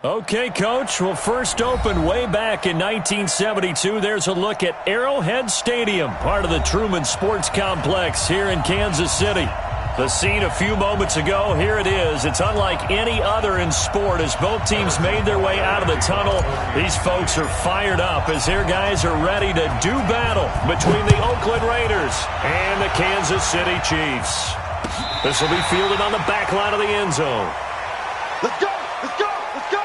Okay, Coach. Well, first opened way back in 1972. There's a look at Arrowhead Stadium, part of the Truman Sports Complex here in Kansas City. The scene a few moments ago, here it is. It's unlike any other in sport as both teams made their way out of the tunnel. These folks are fired up as their guys are ready to do battle between the Oakland Raiders and the Kansas City Chiefs. This will be fielded on the back line of the end zone. Let's go! Let's go! Let's go!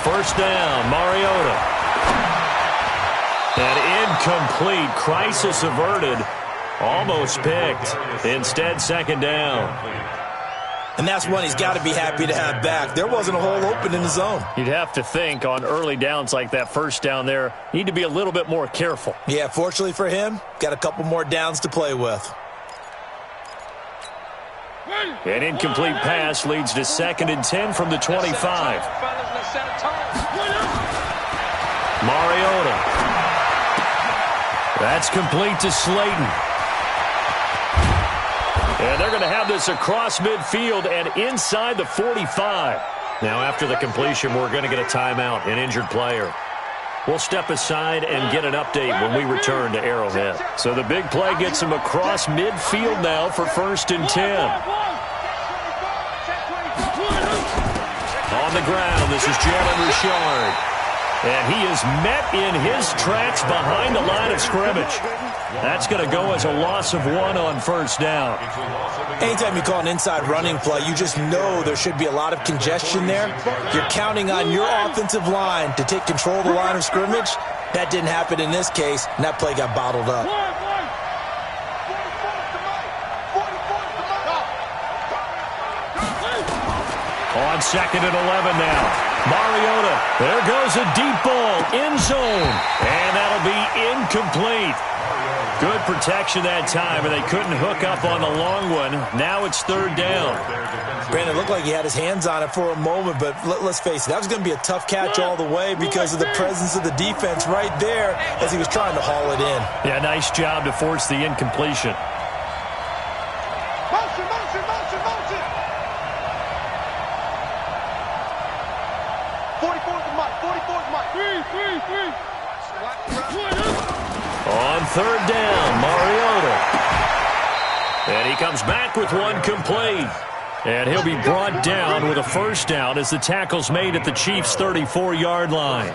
First down, Mariota. An incomplete, crisis averted, almost picked. Instead, second down. And that's one he's got to be happy to have back. There wasn't a hole open in the zone. You'd have to think on early downs like that first down there, need to be a little bit more careful. Yeah, fortunately for him, got a couple more downs to play with. An incomplete pass leads to 2nd and 10 from the 25. Mariota. That's complete to Slayton. And they're going to have this across midfield and inside the 45. Now, after the completion, we're going to get a timeout, an injured player. We'll step aside and get an update when we return to Arrowhead. So the big play gets him across midfield now for 1st and 10. On the ground, this is Jalen Richard. And he is met in his tracks behind the line of scrimmage. That's going to go as a loss of 1 on 1st down. Anytime you call an inside running play, you just know there should be a lot of congestion there. You're counting on your offensive line to take control of the line of scrimmage. That didn't happen in this case, and that play got bottled up. On 2nd and 11 now. Mariota, there goes a deep ball, end zone, and that'll be incomplete. Good protection that time, and they couldn't hook up on the long one. Now it's 3rd down. Brandon, it looked like he had his hands on it for a moment, but let's face it, that was going to be a tough catch all the way because of the presence of the defense right there as he was trying to haul it in. Yeah, nice job to force the incompletion. Motion, motion, motion, motion! 44's the mic, 44's the mic. Three. On 3rd down, Mariota. And he comes back with one complete. And he'll be brought down with a 1st down as the tackle's made at the Chiefs' 34-yard line.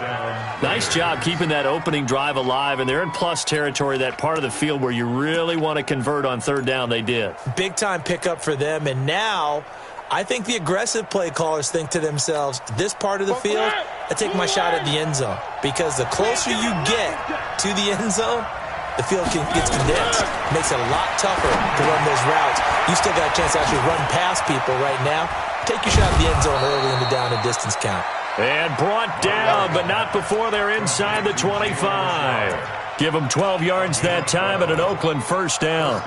Nice job keeping that opening drive alive, and they're in plus territory, that part of the field where you really want to convert on 3rd down. They did. Big-time pickup for them, and now I think the aggressive play callers think to themselves, this part of the field, I take my shot at the end zone. Because the closer you get to the end zone, the field gets condensed. Makes it a lot tougher to run those routes. You still got a chance to actually run past people right now. Take your shot at the end zone early in the down and distance count. And brought down, but not before they're inside the 25. Give them 12 yards that time at an Oakland 1st down.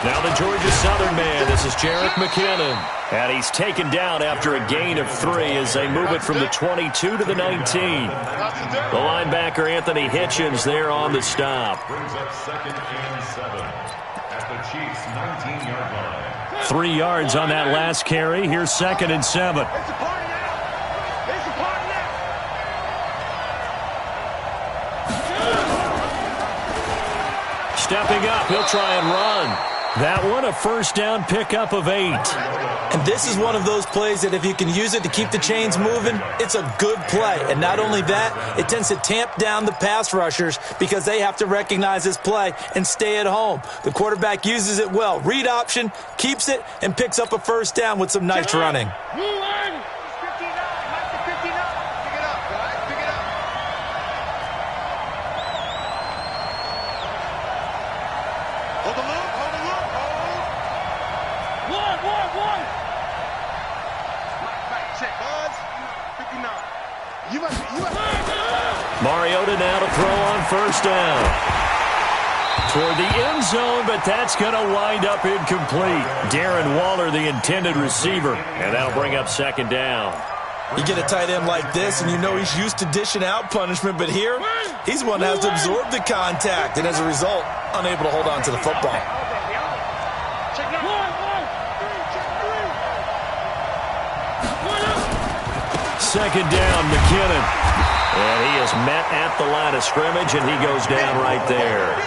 Now the Georgia Southern man, this is Jerick McKinnon. And he's taken down after a gain of 3 as they move it from the 22 to the 19. The linebacker Anthony Hitchens there on the stop. Brings up 2nd and 7 at the Chiefs' 19-yard line. 3 yards on that last carry. Here's 2nd and 7. Stepping up, he'll try and run. That one, a first down pickup of 8. And this is one of those plays that if you can use it to keep the chains moving, it's a good play. And not only that, it tends to tamp down the pass rushers because they have to recognize this play and stay at home. The quarterback uses it well. Read option, keeps it, and picks up a first down with some nice running. Mariota now to throw on first down. Toward the end zone, but that's going to wind up incomplete. Darren Waller, the intended receiver, and that'll bring up second down. You get a tight end like this, and you know he's used to dishing out punishment, but here, he's one that has to absorb the contact, and as a result, unable to hold on to the football. Second down, McKinnon. And he is met at the line of scrimmage, and he goes down right there.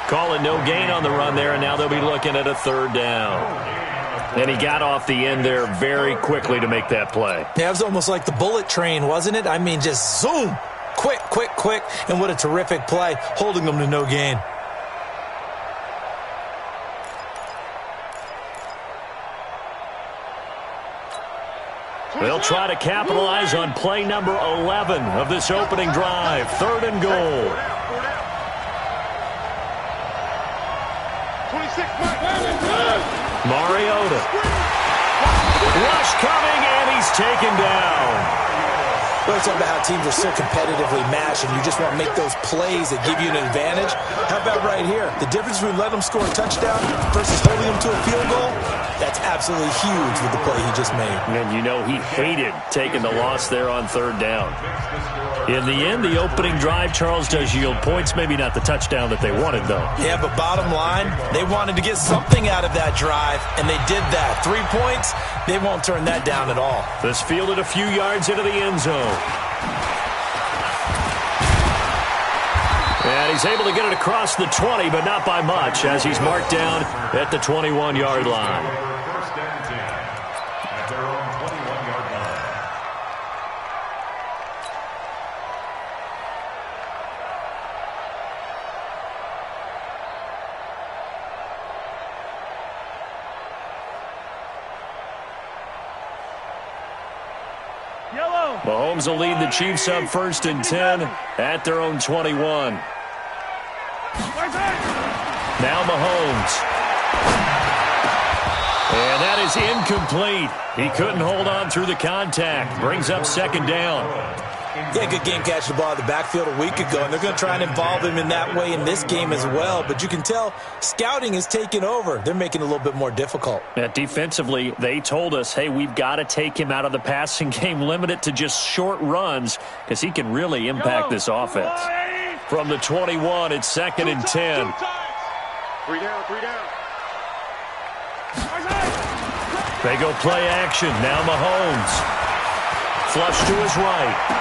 Calling no gain on the run there, and now they'll be looking at a third down. And he got off the end there very quickly to make that play. Yeah, it was almost like the bullet train, wasn't it? I mean, just zoom. Quick, quick, quick. And what a terrific play, holding them to no gain. They'll try to capitalize on play number 11 of this opening drive. Third and goal. 26, Mariota. Rush coming, and he's taken down. Well, it's all about how teams are so competitively matched, and you just want to make those plays that give you an advantage. How about right here? The difference between letting them score a touchdown versus holding them to a field goal, that's absolutely huge with the play he just made. And you know he hated taking the loss there on third down. In the end, the opening drive, Charles, does yield points. Maybe not the touchdown that they wanted, though. Yeah, but bottom line, they wanted to get something out of that drive, and they did that. 3 points, they won't turn that down at all. This fielded a few yards into the end zone. And he's able to get it across the 20, but not by much, as he's marked down at the 21-yard line. First and 10 at their own 21-yard line. Mahomes will lead the Chiefs up first and 10 at their own 21. Now Mahomes. And that is incomplete. He couldn't hold on through the contact. Brings up second down. Yeah, good game catching the ball in the backfield a week ago, and they're going to try and involve him in that way in this game as well. But you can tell scouting is taking over. They're making it a little bit more difficult. Defensively, they told us, hey, we've got to take him out of the passing game, limit it to just short runs, because he can really impact this offense. From the 21, it's second and 10. 3 down, 3 down. They go play action. Now Mahomes. Flush to his right.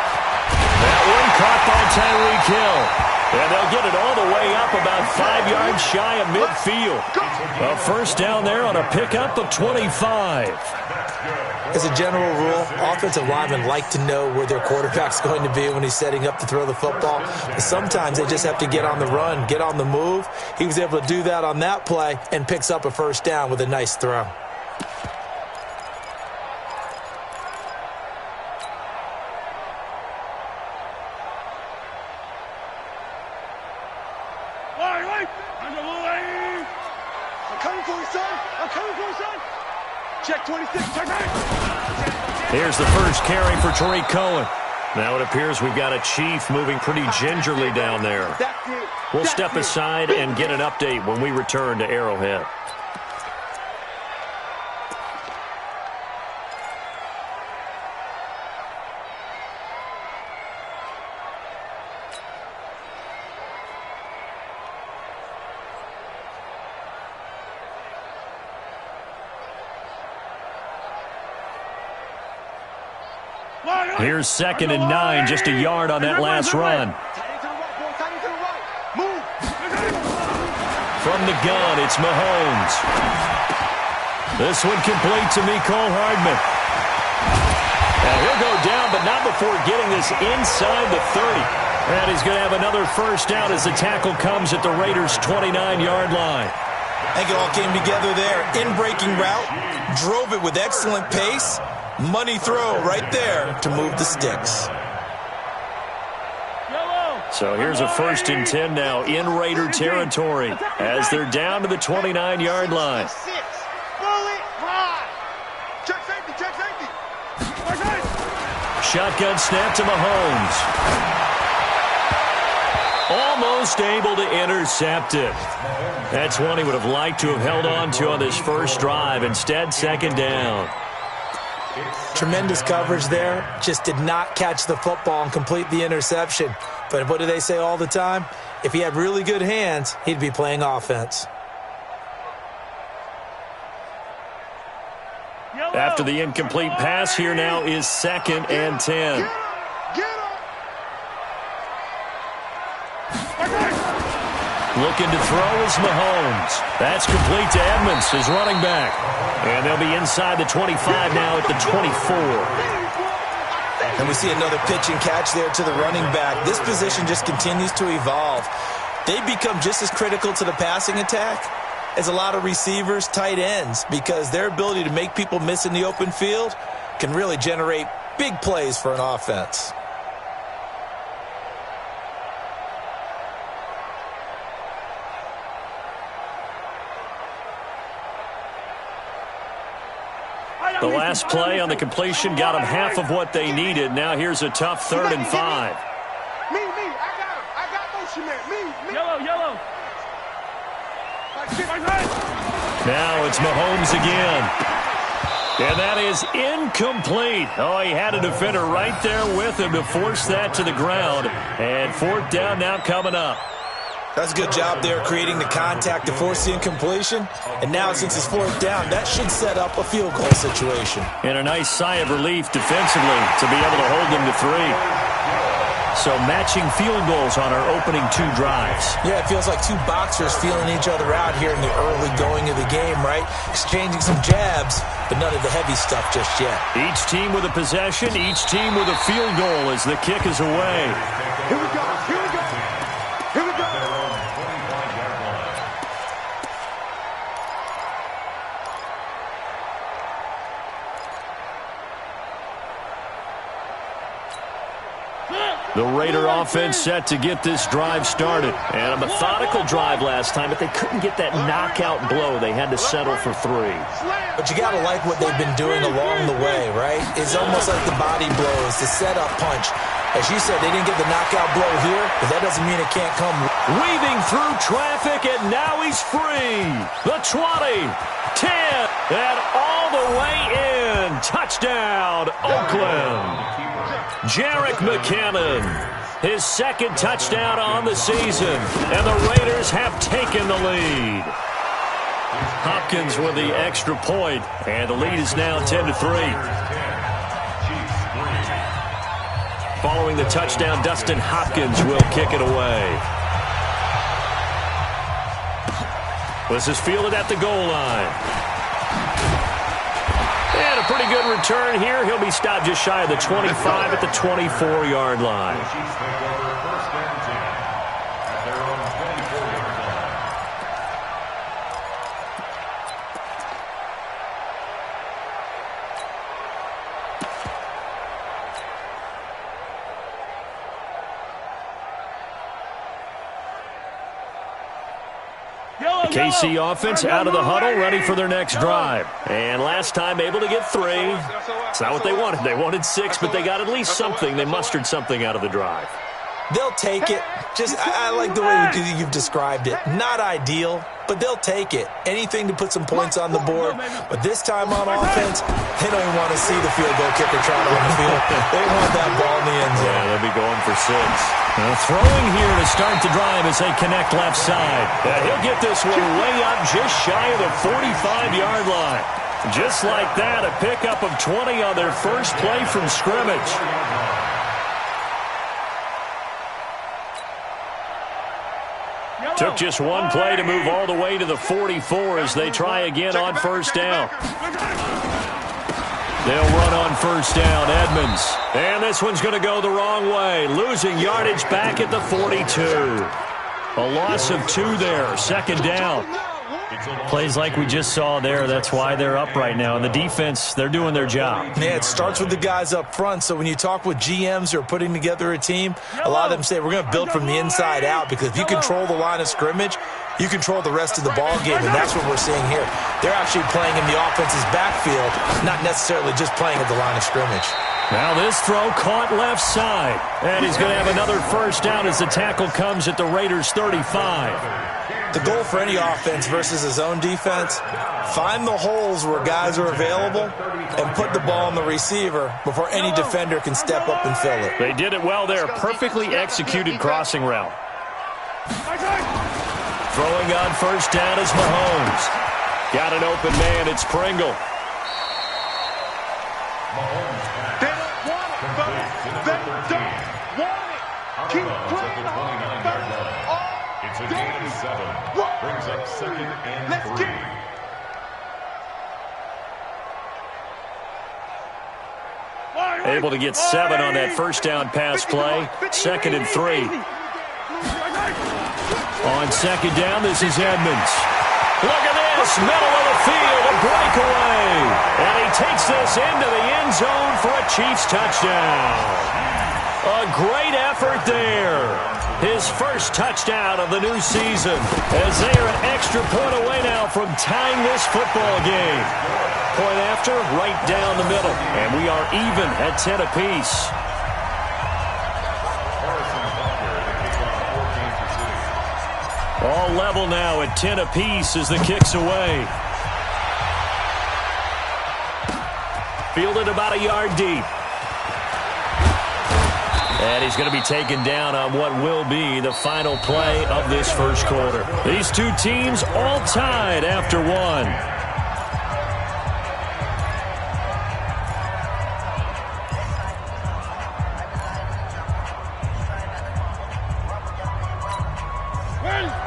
That one caught by Tyreek Hill. And they'll get it all the way up about 5 yards shy of midfield. A first down there on a pickup of 25. As a general rule, offensive linemen like to know where their quarterback's going to be when he's setting up to throw the football. But sometimes they just have to get on the run, get on the move. He was able to do that on that play and picks up a first down with a nice throw. Check 26, check 8. Here's the first carry for Tariq Cohen. Now it appears we've got a Chief moving pretty gingerly down there. We'll step aside and get an update when we return to Arrowhead. Here's second and 9, just a yard on that last run. From the gun, it's Mahomes. This one complete to Mecole Hardman. And he'll go down, but not before getting this inside the 30. And he's going to have another first down as the tackle comes at the Raiders' 29-yard line. I think it all came together there. In-breaking route, drove it with excellent pace. Money throw right there to move the sticks. So here's a 1st and 10 now in Raider territory as they're down to the 29-yard line. Shotgun snap to Mahomes. Almost able to intercept it. That's one he would have liked to have held on to on this first drive. Instead, 2nd down. Tremendous coverage there. Just did not catch the football and complete the interception. But what do they say all the time? If he had really good hands, he'd be playing offense. After the incomplete pass, here now is 2nd and 10. Looking to throw is Mahomes. That's complete to Edmonds, his running back. And they'll be inside the 25 now at the 24. And we see another pitch and catch there to the running back. This position just continues to evolve. They become just as critical to the passing attack as a lot of receivers, tight ends, because their ability to make people miss in the open field can really generate big plays for an offense. The last play on the completion got them half of what they needed. Now here's a tough 3rd and 5. I got motion man. Me. Yellow. Now it's Mahomes again. And that is incomplete. Oh, he had a defender right there with him to force that to the ground. And 4th down now coming up. That's a good job there creating the contact to force the incompletion. And now since it's 4th down, that should set up a field goal situation. And a nice sigh of relief defensively to be able to hold them to 3. So matching field goals on our opening 2 drives. Yeah, it feels like 2 boxers feeling each other out here in the early going of the game, right? Exchanging some jabs, but none of the heavy stuff just yet. Each team with a possession, each team with a field goal as the kick is away. Here we go. The Raider offense set to get this drive started. And a methodical drive last time, but they couldn't get that knockout blow. They had to settle for 3. But you got to like what they've been doing along the way, right? It's almost like the body blows, the setup punch. As you said, they didn't get the knockout blow here, but that doesn't mean it can't come. Weaving through traffic, and now he's free. The 20, 10, and all the way in. Touchdown, Oakland. Jerick McKinnon, his 2nd touchdown on the season, and the Raiders have taken the lead. Hopkins with the extra point, and the lead is now 10-3. Following the touchdown, Dustin Hopkins will kick it away. This is fielded at the goal line. And a pretty good return here. He'll be stopped just shy of the 25 at the 24-yard line. KC offense out of the huddle, ready for their next drive. And last time able to get 3. It's not what they wanted. They wanted 6, but they got at least something. They mustered something out of the drive. They'll take it. I like the way you've described it. Not ideal, but they'll take it. Anything to put some points on the board. But this time on offense, they don't even want to see the field goal kicker trot on the field. They want that ball in the end zone. Yeah, they'll be going for 6. Throwing here to start the drive as they connect left side. He'll get this one way up just shy of the 45-yard line. Just like that, a pickup of 20 on their first play from scrimmage. Took just one play to move all the way to the 44 as they try again on first down. They'll run on first down, Edmonds. And this one's going to go the wrong way, losing yardage back at the 42. A loss of 2 there, second down. Plays like we just saw there, that's why they're up right now. And the defense, they're doing their job. Yeah, it starts with the guys up front. So when you talk with GMs who are putting together a team, a lot of them say we're going to build from the inside out, because if you control the line of scrimmage, you control the rest of the ball game, and that's what we're seeing here. They're actually playing in the offense's backfield, not necessarily just playing at the line of scrimmage. Now this throw caught left side. And he's going to have another first down as the tackle comes at the Raiders' 35. The goal for any offense versus his own defense, find the holes where guys are available and put the ball on the receiver before any defender can step up and fill it. They did it well there. Perfectly executed crossing route. Throwing on first down is Mahomes. Got an open man. It's Pringle. They don't want it, fellas. They don't want it. Keep playing hard, fellas. It's a gain of 7. Brings up second and 3. Able to get 7 on that first down pass play. Second and 3. On second down, this is Edmonds. Look at this, middle of the field, a breakaway. And he takes this into the end zone for a Chiefs touchdown. A great effort there. His first touchdown of the new season, as they are an extra point away now from tying this football game. Point after, right down the middle. And we are even at 10 apiece. All level now at 10 apiece as the kick's away. Fielded about a yard deep. And he's going to be taken down on what will be the final play of this first quarter. These two teams all tied after one.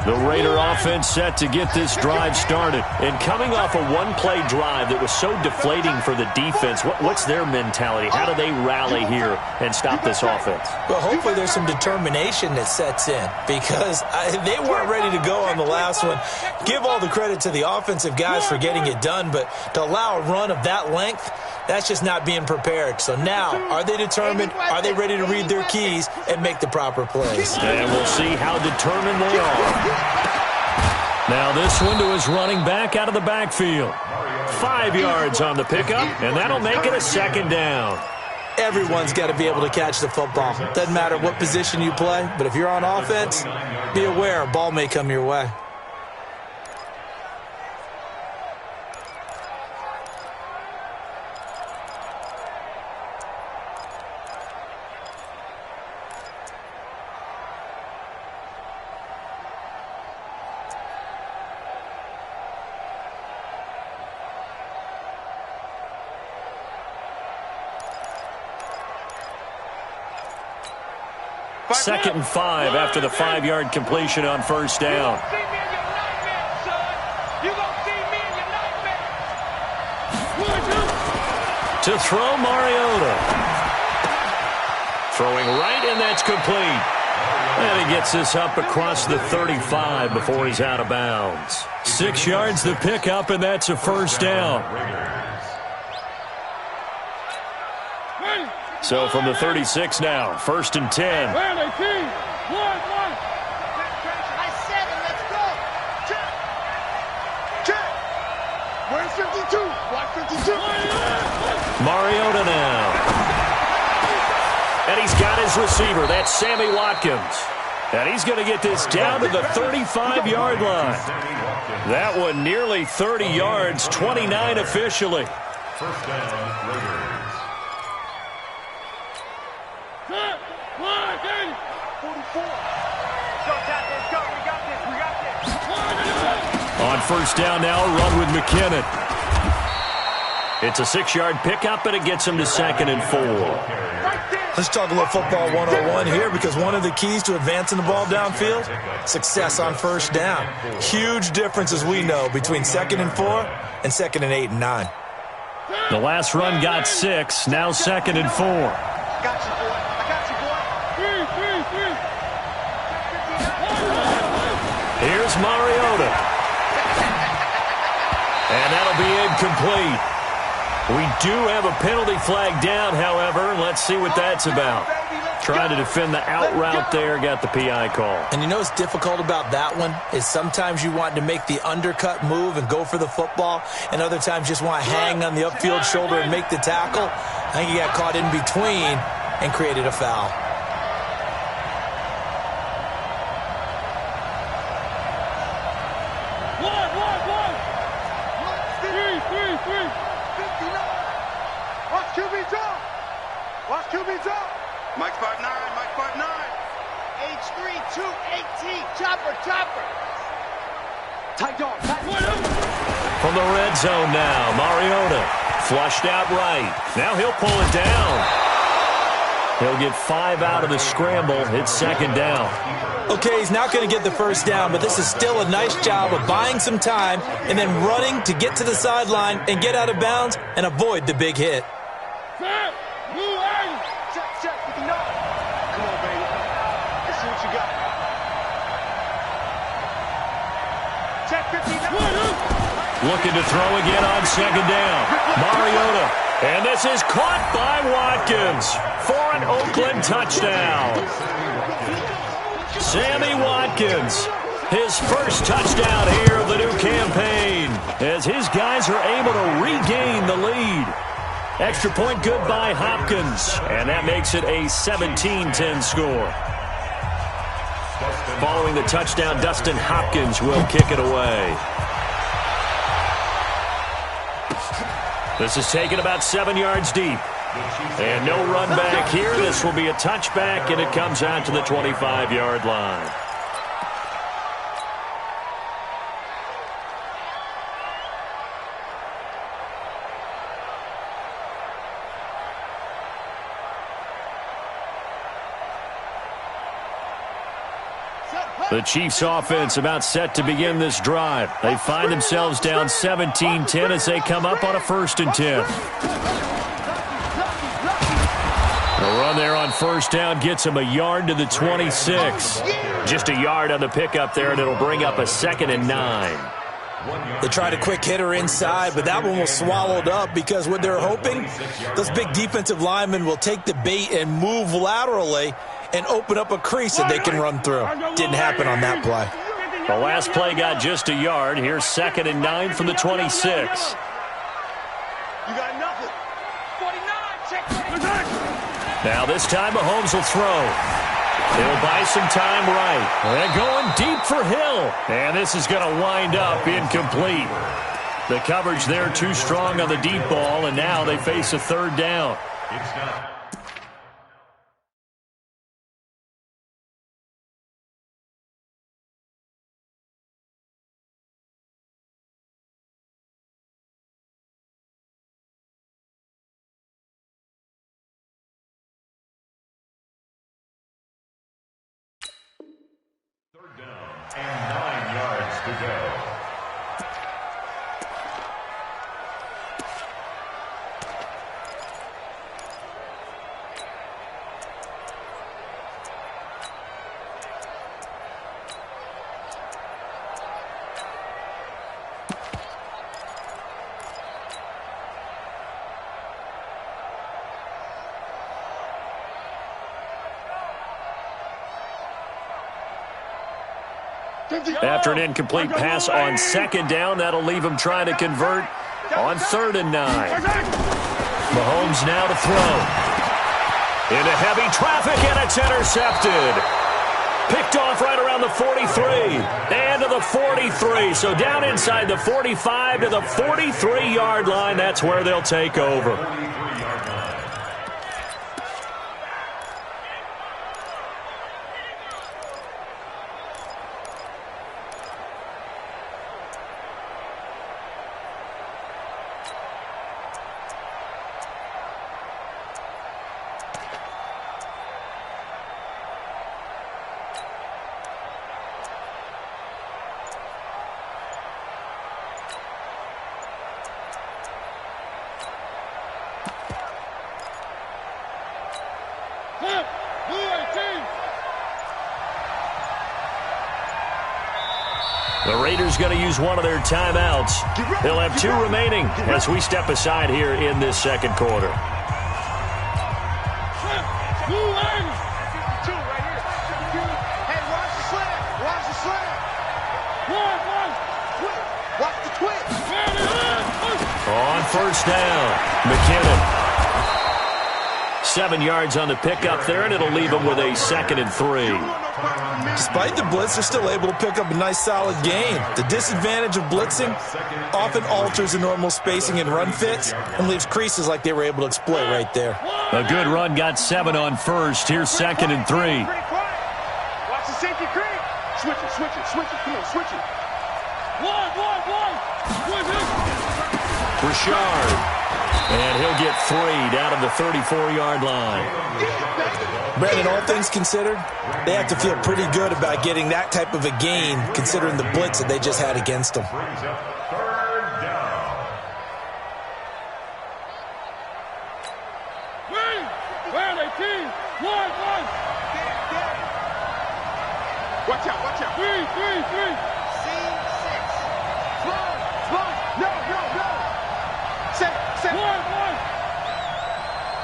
The Raider offense set to get this drive started. And coming off a one-play drive that was so deflating for the defense, what's their mentality? How do they rally here and stop this offense? Well, hopefully there's some determination that sets in, because they weren't ready to go on the last one. Give all the credit to the offensive guys for getting it done, but to allow a run of that length, that's just not being prepared. So now, are they determined? Are they ready to read their keys and make the proper plays? And we'll see how determined they are. Now this one to his running back out of the backfield. 5 yards on the pickup, and that'll make it a second down. Everyone's got to be able to catch the football. Doesn't matter what position you play, but if you're on offense, be aware a ball may come your way. Second and 5 after the 5-yard completion on first down. To throw, Mariota. Throwing right, and that's complete. And he gets this up across the 35 before he's out of bounds. 6 yards the pickup, and that's a first down. So from the 36 now, first and 10. I said it, let's go. Check. Where's 52? Watch 52. Mariota now. And he's got his receiver. That's Sammy Watkins. And he's going to get this down to the 35-yard line. That one nearly 30 yards, 29 officially. First down, Raiders. On first down now, run with McKinnon. It's a 6-yard pickup, and it gets him to 2nd and 4. Let's talk a little football 101 here, because one of the keys to advancing the ball downfield, success on first down. Huge difference, as we know, between 2nd and 4 and 2nd and 8 and 9. The last run got 6, now 2nd and 4. I got you, boy. I got you, boy. Here's Mariota. And that'll be incomplete. We do have a penalty flag down, however. Let's see what that's about. Trying to defend the out route there, got the PI call. And you know what's difficult about that one is sometimes you want to make the undercut move and go for the football, and other times just want to hang on the upfield shoulder and make the tackle. I think he got caught in between and created a foul. Watch QB drop. Watch QB drop. Mike 5'9", Mike 5'9". H3-2-18, chopper. Tight dog. From the red zone now, Mariota flushed out right. Now he'll pull it down. He'll get 5 out of the scramble. It's 2nd down. Okay, he's not going to get the first down, but this is still a nice job of buying some time and then running to get to the sideline and get out of bounds and avoid the big hit. Check, 59. Come on, baby. Let's see what you got. Check 59. Looking to throw again on 2nd down. Mariota. And this is caught by Watkins for an Oakland touchdown. Sammy Watkins, his first touchdown here of the new campaign, as his guys are able to regain the lead. Extra point good by Hopkins, and that makes it a 17-10 score. Following the touchdown, Dustin Hopkins will kick it away. This is taken about 7 yards deep. And no run back here. This will be a touchback, and it comes out to the 25-yard line. The Chiefs offense about set to begin this drive. They find themselves down 17-10 as they come up on a 1st and 10. The run there on first down gets him a yard to the 26. Just a yard on the pickup there, and it'll bring up a 2nd and 9. They tried a quick hitter inside, but that one was swallowed up because what they're hoping, those big defensive linemen will take the bait and move laterally and open up a crease that they can run through. Didn't happen on that play. The last play got just a yard. Here's 2nd and 9 from the 26. You got nothing. 49, check 49. Now this time Mahomes will throw. He'll buy some time right. And going deep for Hill. And this is going to wind up incomplete. The coverage there too strong on the deep ball, and now they face a 3rd down. And 9 yards to go. After an incomplete pass on 2nd down, that'll leave him trying to convert on 3rd and 9. Mahomes now to throw. Into heavy traffic, and it's intercepted. Picked off right around the 43 and to the 43. So down inside the 45 to the 43-yard line. That's where they'll take over. The Raiders going to use one of their timeouts. They'll have 2 remaining as we step aside here in this second quarter. On first down, McKinnon. 7 yards on the pickup there, and it'll leave them with a 2nd and 3. Despite the blitz, they're still able to pick up a nice, solid gain. The disadvantage of blitzing often alters the normal spacing and run fits and leaves creases like they were able to exploit right there. A good run, got 7 on first. Here's 2nd and 3. Watch the safety creep. Switch it. Come on, switch it. One. Richard. And he'll get 3 down to the 34-yard line. Brandon, all things considered, they have to feel pretty good about getting that type of a gain considering the blitz that they just had against them. Watch out. 3. C6. Slow. No. Set. 1.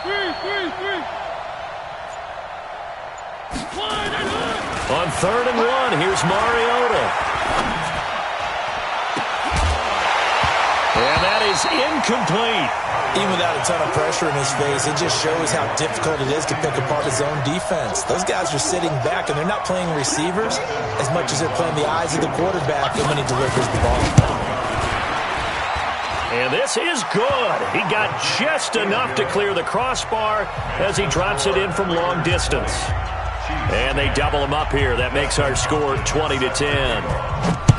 3. On 3rd and 1, here's Mariota. And that is incomplete. Even without a ton of pressure in his face, it just shows how difficult it is to pick apart his own defense. Those guys are sitting back, and they're not playing receivers as much as they're playing the eyes of the quarterback when he delivers the ball. And this is good. He got just enough to clear the crossbar as he drops it in from long distance. And they double him up here. That makes our score 20-10.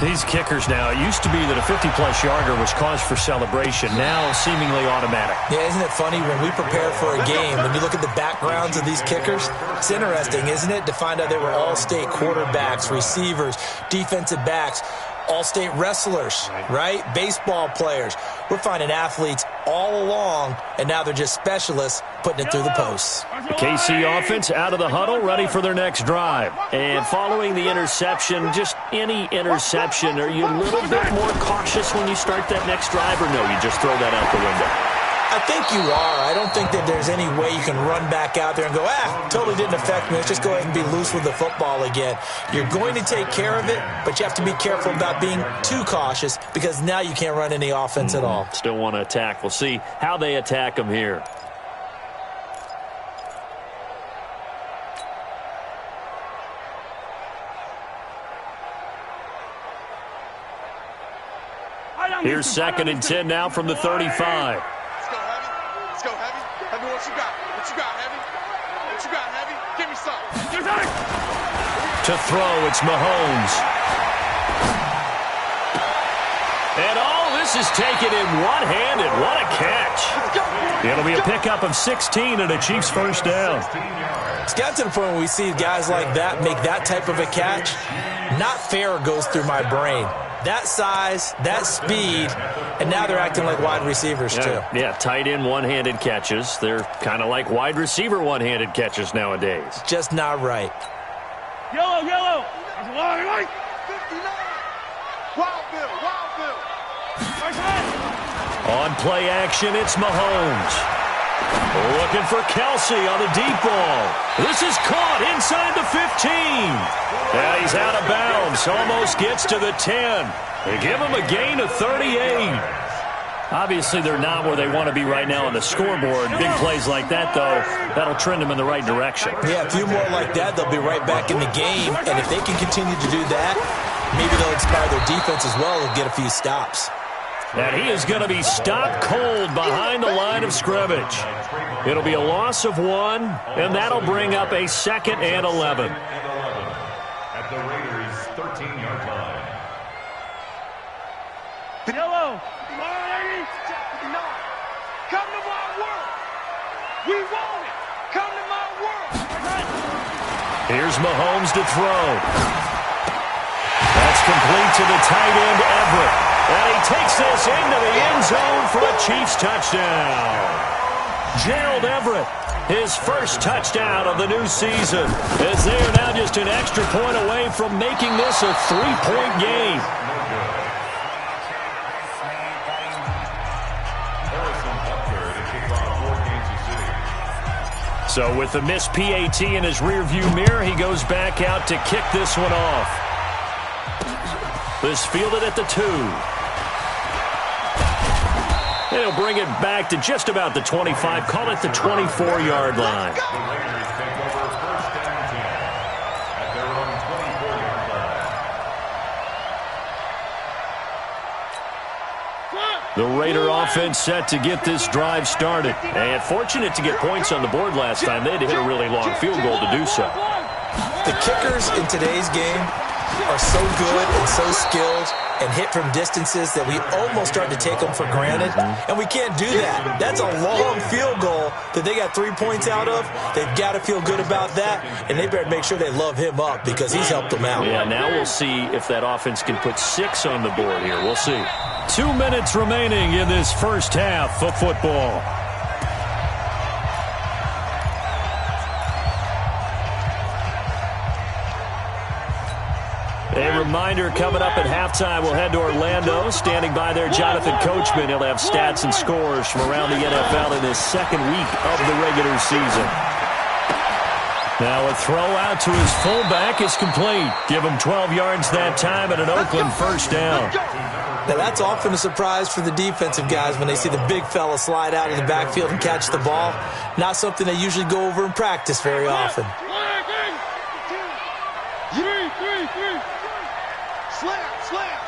These kickers now, it used to be that a 50-plus yarder was cause for celebration. Now seemingly automatic. Yeah, isn't it funny when we prepare for a game, when you look at the backgrounds of these kickers, it's interesting, isn't it, to find out they were all-state quarterbacks, receivers, defensive backs, all-state wrestlers, right? Baseball players. We're finding athletes all along, and now they're just specialists putting it through the posts. The KC offense out of the huddle, ready for their next drive. And following the interception, just any interception, are you a little bit more cautious when you start that next drive, or no, you just throw that out the window? I think you are. I don't think that there's any way you can run back out there and go, totally didn't affect me. Let's just go ahead and be loose with the football again. You're going to take care of it, but you have to be careful about being too cautious because now you can't run any offense at all. Still want to attack. We'll see how they attack them here. Here's 2nd and 10 now from the 35. Let's go, Heavy. Heavy, what you got? Heavy? Give me some. To throw, it's Mahomes. And all this is taken in one-handed. What a catch. It'll be a pickup of 16 and a Chiefs first down. It's got to the point where we see guys like that make that type of a catch. Not fair goes through my brain. That size, that speed, and now they're acting like wide receivers too. Yeah, tight end one-handed catches. They're kind of like wide receiver one-handed catches nowadays. Just not right. Yellow. 59. Wild Bill. On play action, it's Mahomes. Looking for Kelsey on the deep ball. This is caught inside the 15. And he's out of bounds. Almost gets to the 10. They give him a gain of 38. Obviously, they're not where they want to be right now on the scoreboard. Big plays like that, though, that'll trend them in the right direction. Yeah, a few more like that, they'll be right back in the game. And if they can continue to do that, maybe they'll inspire their defense as well and get a few stops. And he is going to be stopped cold behind the line of scrimmage. It'll be a loss of 1, and that'll bring up a 2nd and 11. At the Raiders' 13-yard line. Yellow. No. Come to my world. We want it. Come to my world. Here's Mahomes to throw. That's complete to the tight end, Everett. And he takes this into the end zone for a Chiefs touchdown. Gerald Everett, his first touchdown of the new season, as they are now just an extra point away from making this a 3-point game. So with the missed PAT in his rearview mirror, he goes back out to kick this one off. This fielded at the 2. He'll bring it back to just about the 25, call it the 24-yard line. The Raider offense set to get this drive started. And fortunate to get points on the board last time. They had to hit a really long field goal to do so. The kickers in today's game are so good and so skilled and hit from distances that we almost start to take them for granted. And we can't do that. That's a long field goal that they got 3 points out of. They've got to feel good about that, and they better make sure they love him up because he's helped them out. Yeah, now we'll see if that offense can put 6 on the board here. We'll see. 2 minutes remaining in this first half of football. A reminder, coming up at halftime, we'll head to Orlando. Standing by there, Jonathan Coachman. He'll have stats and scores from around the NFL in his second week of the regular season. Now a throw out to his fullback is complete. Give him 12 yards that time and an Oakland first down. Now that's often a surprise for the defensive guys when they see the big fella slide out of the backfield and catch the ball. Not something they usually go over in practice very often.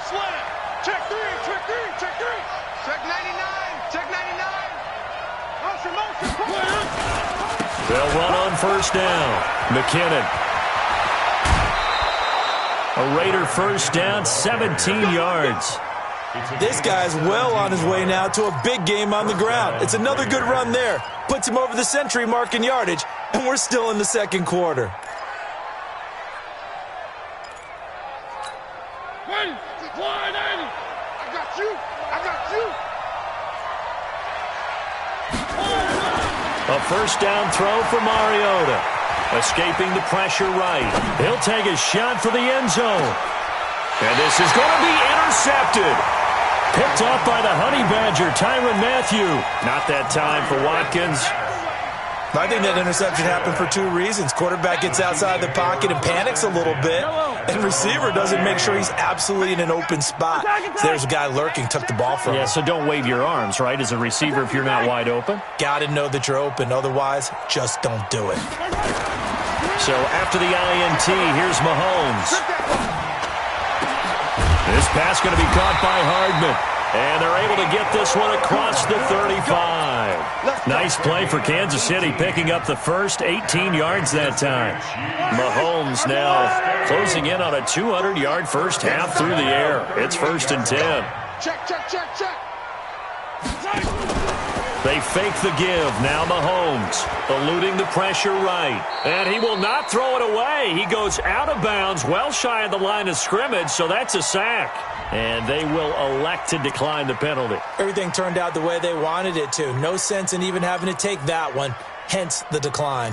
Slam. Check 3. Check 99. Motion. They'll run on first down. McKinnon. A Raider first down, 17 yards. This guy's well on his way now to a big game on the ground. It's another good run there. Puts him over the century mark in yardage, and we're still in the second quarter. A first down throw for Mariota. Escaping the pressure right. He'll take a shot for the end zone. And this is going to be intercepted. Picked off by the Honey Badger, Tyrann Mathieu. Not that time for Watkins. I think that interception happened for 2 reasons. Quarterback gets outside the pocket and panics a little bit, and receiver doesn't make sure he's absolutely in an open spot. There's a guy lurking, took the ball from him. Yeah, so don't wave your arms, right, as a receiver if you're not wide open? Got to know that you're open. Otherwise, just don't do it. So after the INT, here's Mahomes. This pass going to be caught by Hardman. And they're able to get this one across the 35. Nice play for Kansas City, picking up the first 18 yards that time. Mahomes now closing in on a 200-yard first half through the air. It's 1st and 10. Check. They fake the give. Now Mahomes eluding the pressure right. And he will not throw it away. He goes out of bounds, well shy of the line of scrimmage, so that's a sack. And they will elect to decline the penalty. Everything turned out the way they wanted it to. No sense in even having to take that one, hence the decline.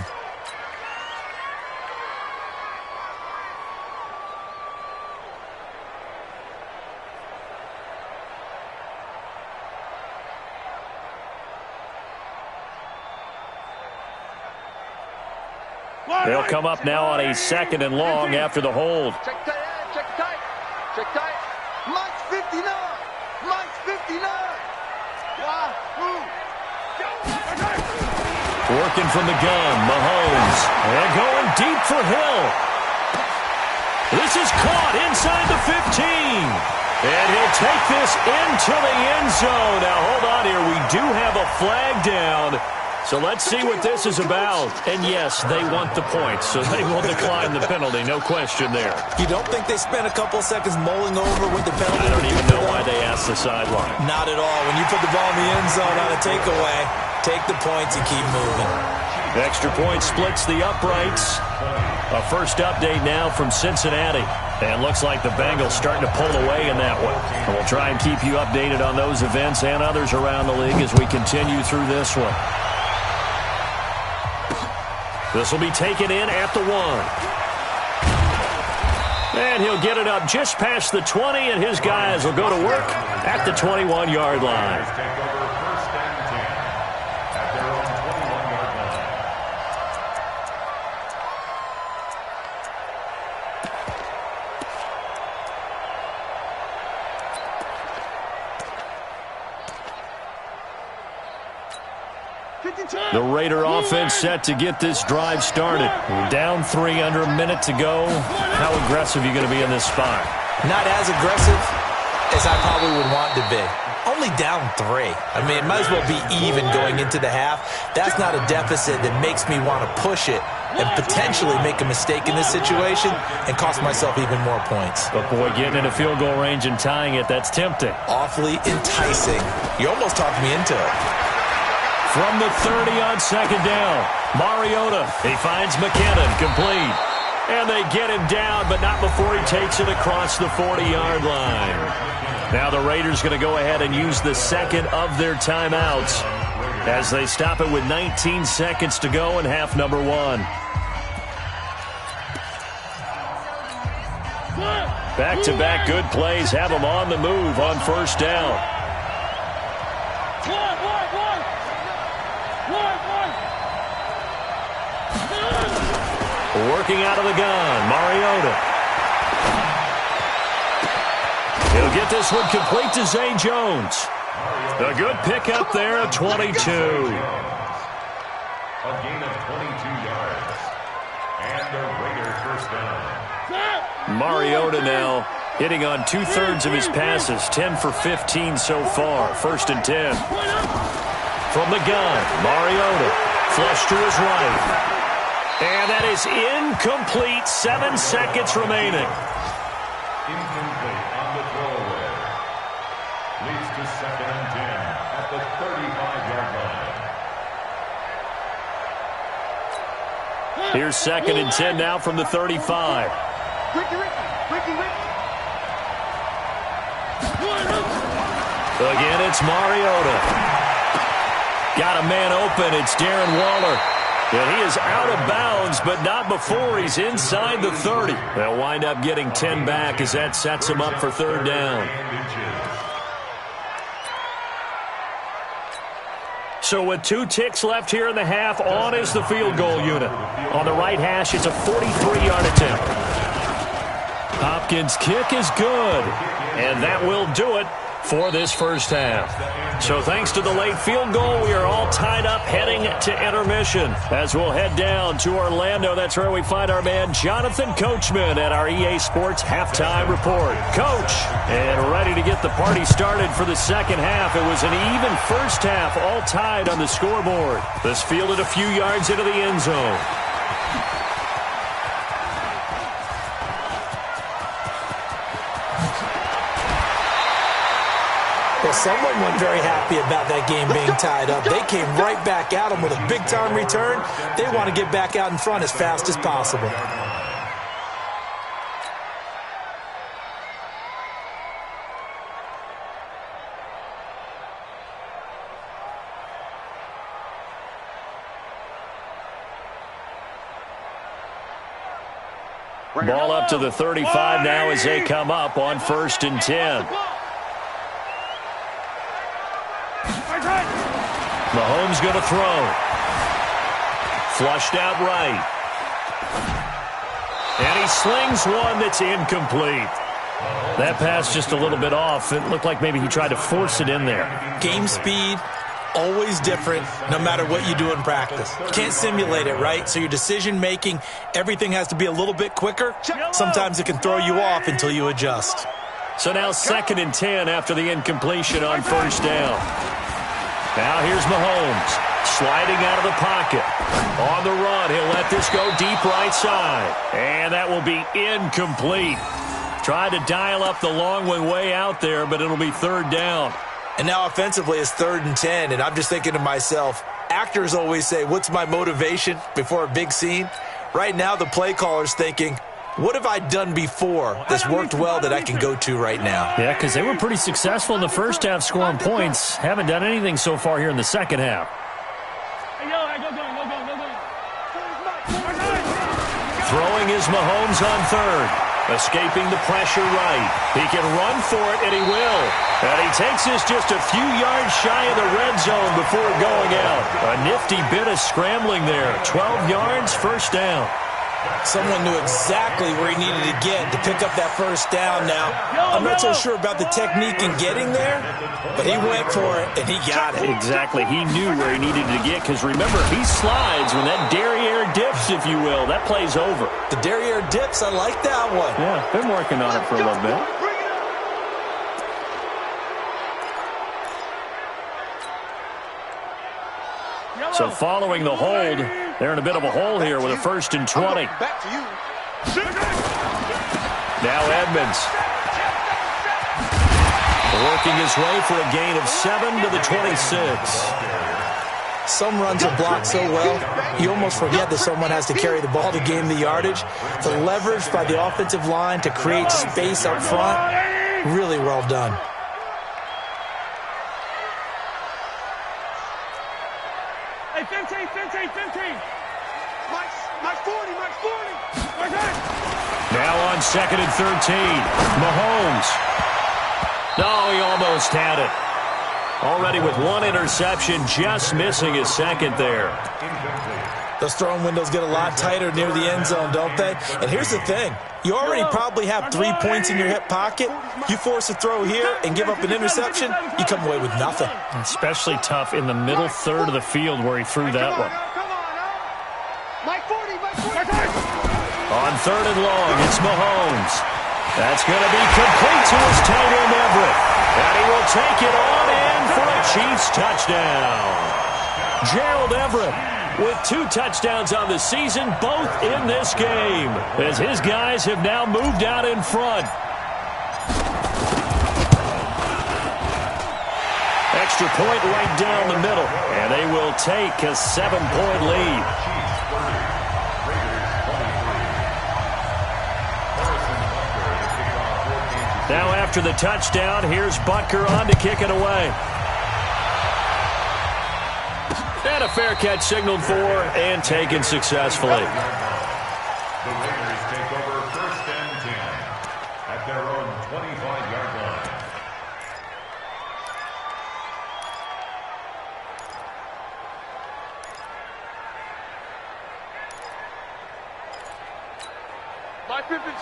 They'll come up now on a 2nd and long after the hold. Check tight. Mike's 59. Working from the gun, Mahomes. And going deep for Hill. This is caught inside the 15. And he'll take this into the end zone. Now, hold on here. We do have a flag down. So let's see what this is about. And yes, they want the points, so they will decline the penalty. No question there. You don't think they spent a couple seconds mulling over what the penalty? I don't even know why they asked the sideline. Not at all. When you put the ball in the end zone on a takeaway, take the points and keep moving. Extra point splits the uprights. A first update now from Cincinnati. And looks like the Bengals starting to pull away in that one. And we'll try and keep you updated on those events and others around the league as we continue through this one. This will be taken in at the 1. And he'll get it up just past the 20, and his guys will go to work at the 21-yard line. Take over 1st and 10 at their own 21-yard line. The Raider offense set to get this drive started. Down 3 under a minute to go. How aggressive are you going to be in this spot? Not as aggressive as I probably would want to be. Only down 3. I mean, it might as well be even going into the half. That's not a deficit that makes me want to push it and potentially make a mistake in this situation and cost myself even more points. But boy, getting in a field goal range and tying it, that's tempting. Awfully enticing. You almost talked me into it. From the 30 on 2nd down, Mariota, he finds McKinnon, complete. And they get him down, but not before he takes it across the 40-yard line. Now the Raiders going to go ahead and use the second of their timeouts as they stop it with 19 seconds to go in half number 1. Back-to-back good plays have them on the move on 1st down. Working out of the gun, Mariota. He'll get this one complete to Zay Jones. A good pickup there at 22. A gain of 22 yards. And the Raiders 1st down. Mariota now hitting on 2/3 of his passes, 10 for 15 so far. 1st and 10. From the gun, Mariota. Flush to his right. And that is incomplete. 7 seconds remaining. Incomplete on the throwaway. Leads to 2nd and 10 at the 35-yard line. Here's 2nd and 10 now from the 35. Again, it's Mariota. Got a man open. It's Darren Waller. And he is out of bounds, but not before he's inside the 30. They'll wind up getting 10 back as that sets him up for 3rd down. So with 2 ticks left here in the half, on is the field goal unit. On the right hash, it's a 43-yard attempt. Hopkins' kick is good, and that will do it for this 1st half. So thanks to the late field goal, we are all tied up heading to intermission. As we'll head down to Orlando, that's where we find our man Jonathan Coachman at our EA Sports Halftime Report. Coach, and ready to get the party started for the 2nd half. It was an even 1st half, all tied on the scoreboard. This fielded a few yards into the end zone. Well, someone wasn't very happy about that game being tied up. They came right back at them with a big-time return. They want to get back out in front as fast as possible. Ball up to the 35 now as they come up on 1st and 10. Mahomes going to throw. Flushed out right. And he slings one that's incomplete. That pass just a little bit off. It looked like maybe he tried to force it in there. Game speed, always different no matter what you do in practice. You can't simulate it, right? So your decision-making, everything has to be a little bit quicker. Sometimes it can throw you off until you adjust. So now 2nd and 10 after the incompletion on 1st down. Now here's Mahomes, sliding out of the pocket. On the run, he'll let this go deep right side. And that will be incomplete. Tried to dial up the long one way out there, but it'll be 3rd down. And now offensively it's 3rd and 10, and I'm just thinking to myself, actors always say, what's my motivation before a big scene? Right now the play caller's thinking, what have I done before that's worked well that I can go to right now? Yeah, because they were pretty successful in the 1st half scoring points. Haven't done anything so far here in the 2nd half. Throwing is Mahomes on third. Escaping the pressure right. He can run for it, and he will. And he takes this just a few yards shy of the red zone before going out. A nifty bit of scrambling there. 12 yards, first down. Someone knew exactly where he needed to get to pick up that first down. Now, I'm not so sure about the technique in getting there, but he went for it, and he got it. Exactly. He knew where he needed to get, because remember, he slides when that derriere dips, if you will. That play's over. The derriere dips, I like that one. Yeah, been working on it for a little bit. So following the hold, they're in a bit of a hole here with a 1st and 20. Back to you. Now Edmonds. Working his way for a gain of 7 to the 26. Some runs are blocked so well, you almost forget that someone has to carry the ball to gain the yardage. The leverage by the offensive line to create space up front, really well done. Hey, 15. Mike 40. Now on 2nd and 13. Mahomes. No, he almost had it. Already with 1 interception, just missing his 2nd there. Those throwing windows get a lot tighter near the end zone, don't they? And here's the thing. You already probably have 3 points in your hip pocket. You force a throw here and give up an interception, you come away with nothing. Especially tough in the middle third of the field where he threw that one. Come on, Mike 40. On 3rd and long, it's Mahomes. That's going to be complete to his tight end, Everett. And he will take it on in for a Chiefs touchdown. Gerald Everett with 2 touchdowns on the season, both in this game, as his guys have now moved out in front. Extra point right down the middle, and they will take a 7-point lead. Now after the touchdown, here's Butker on to kick it away. And a fair catch signaled for and taken successfully. The Raiders take over 1st and 10 at their own 25-yard line.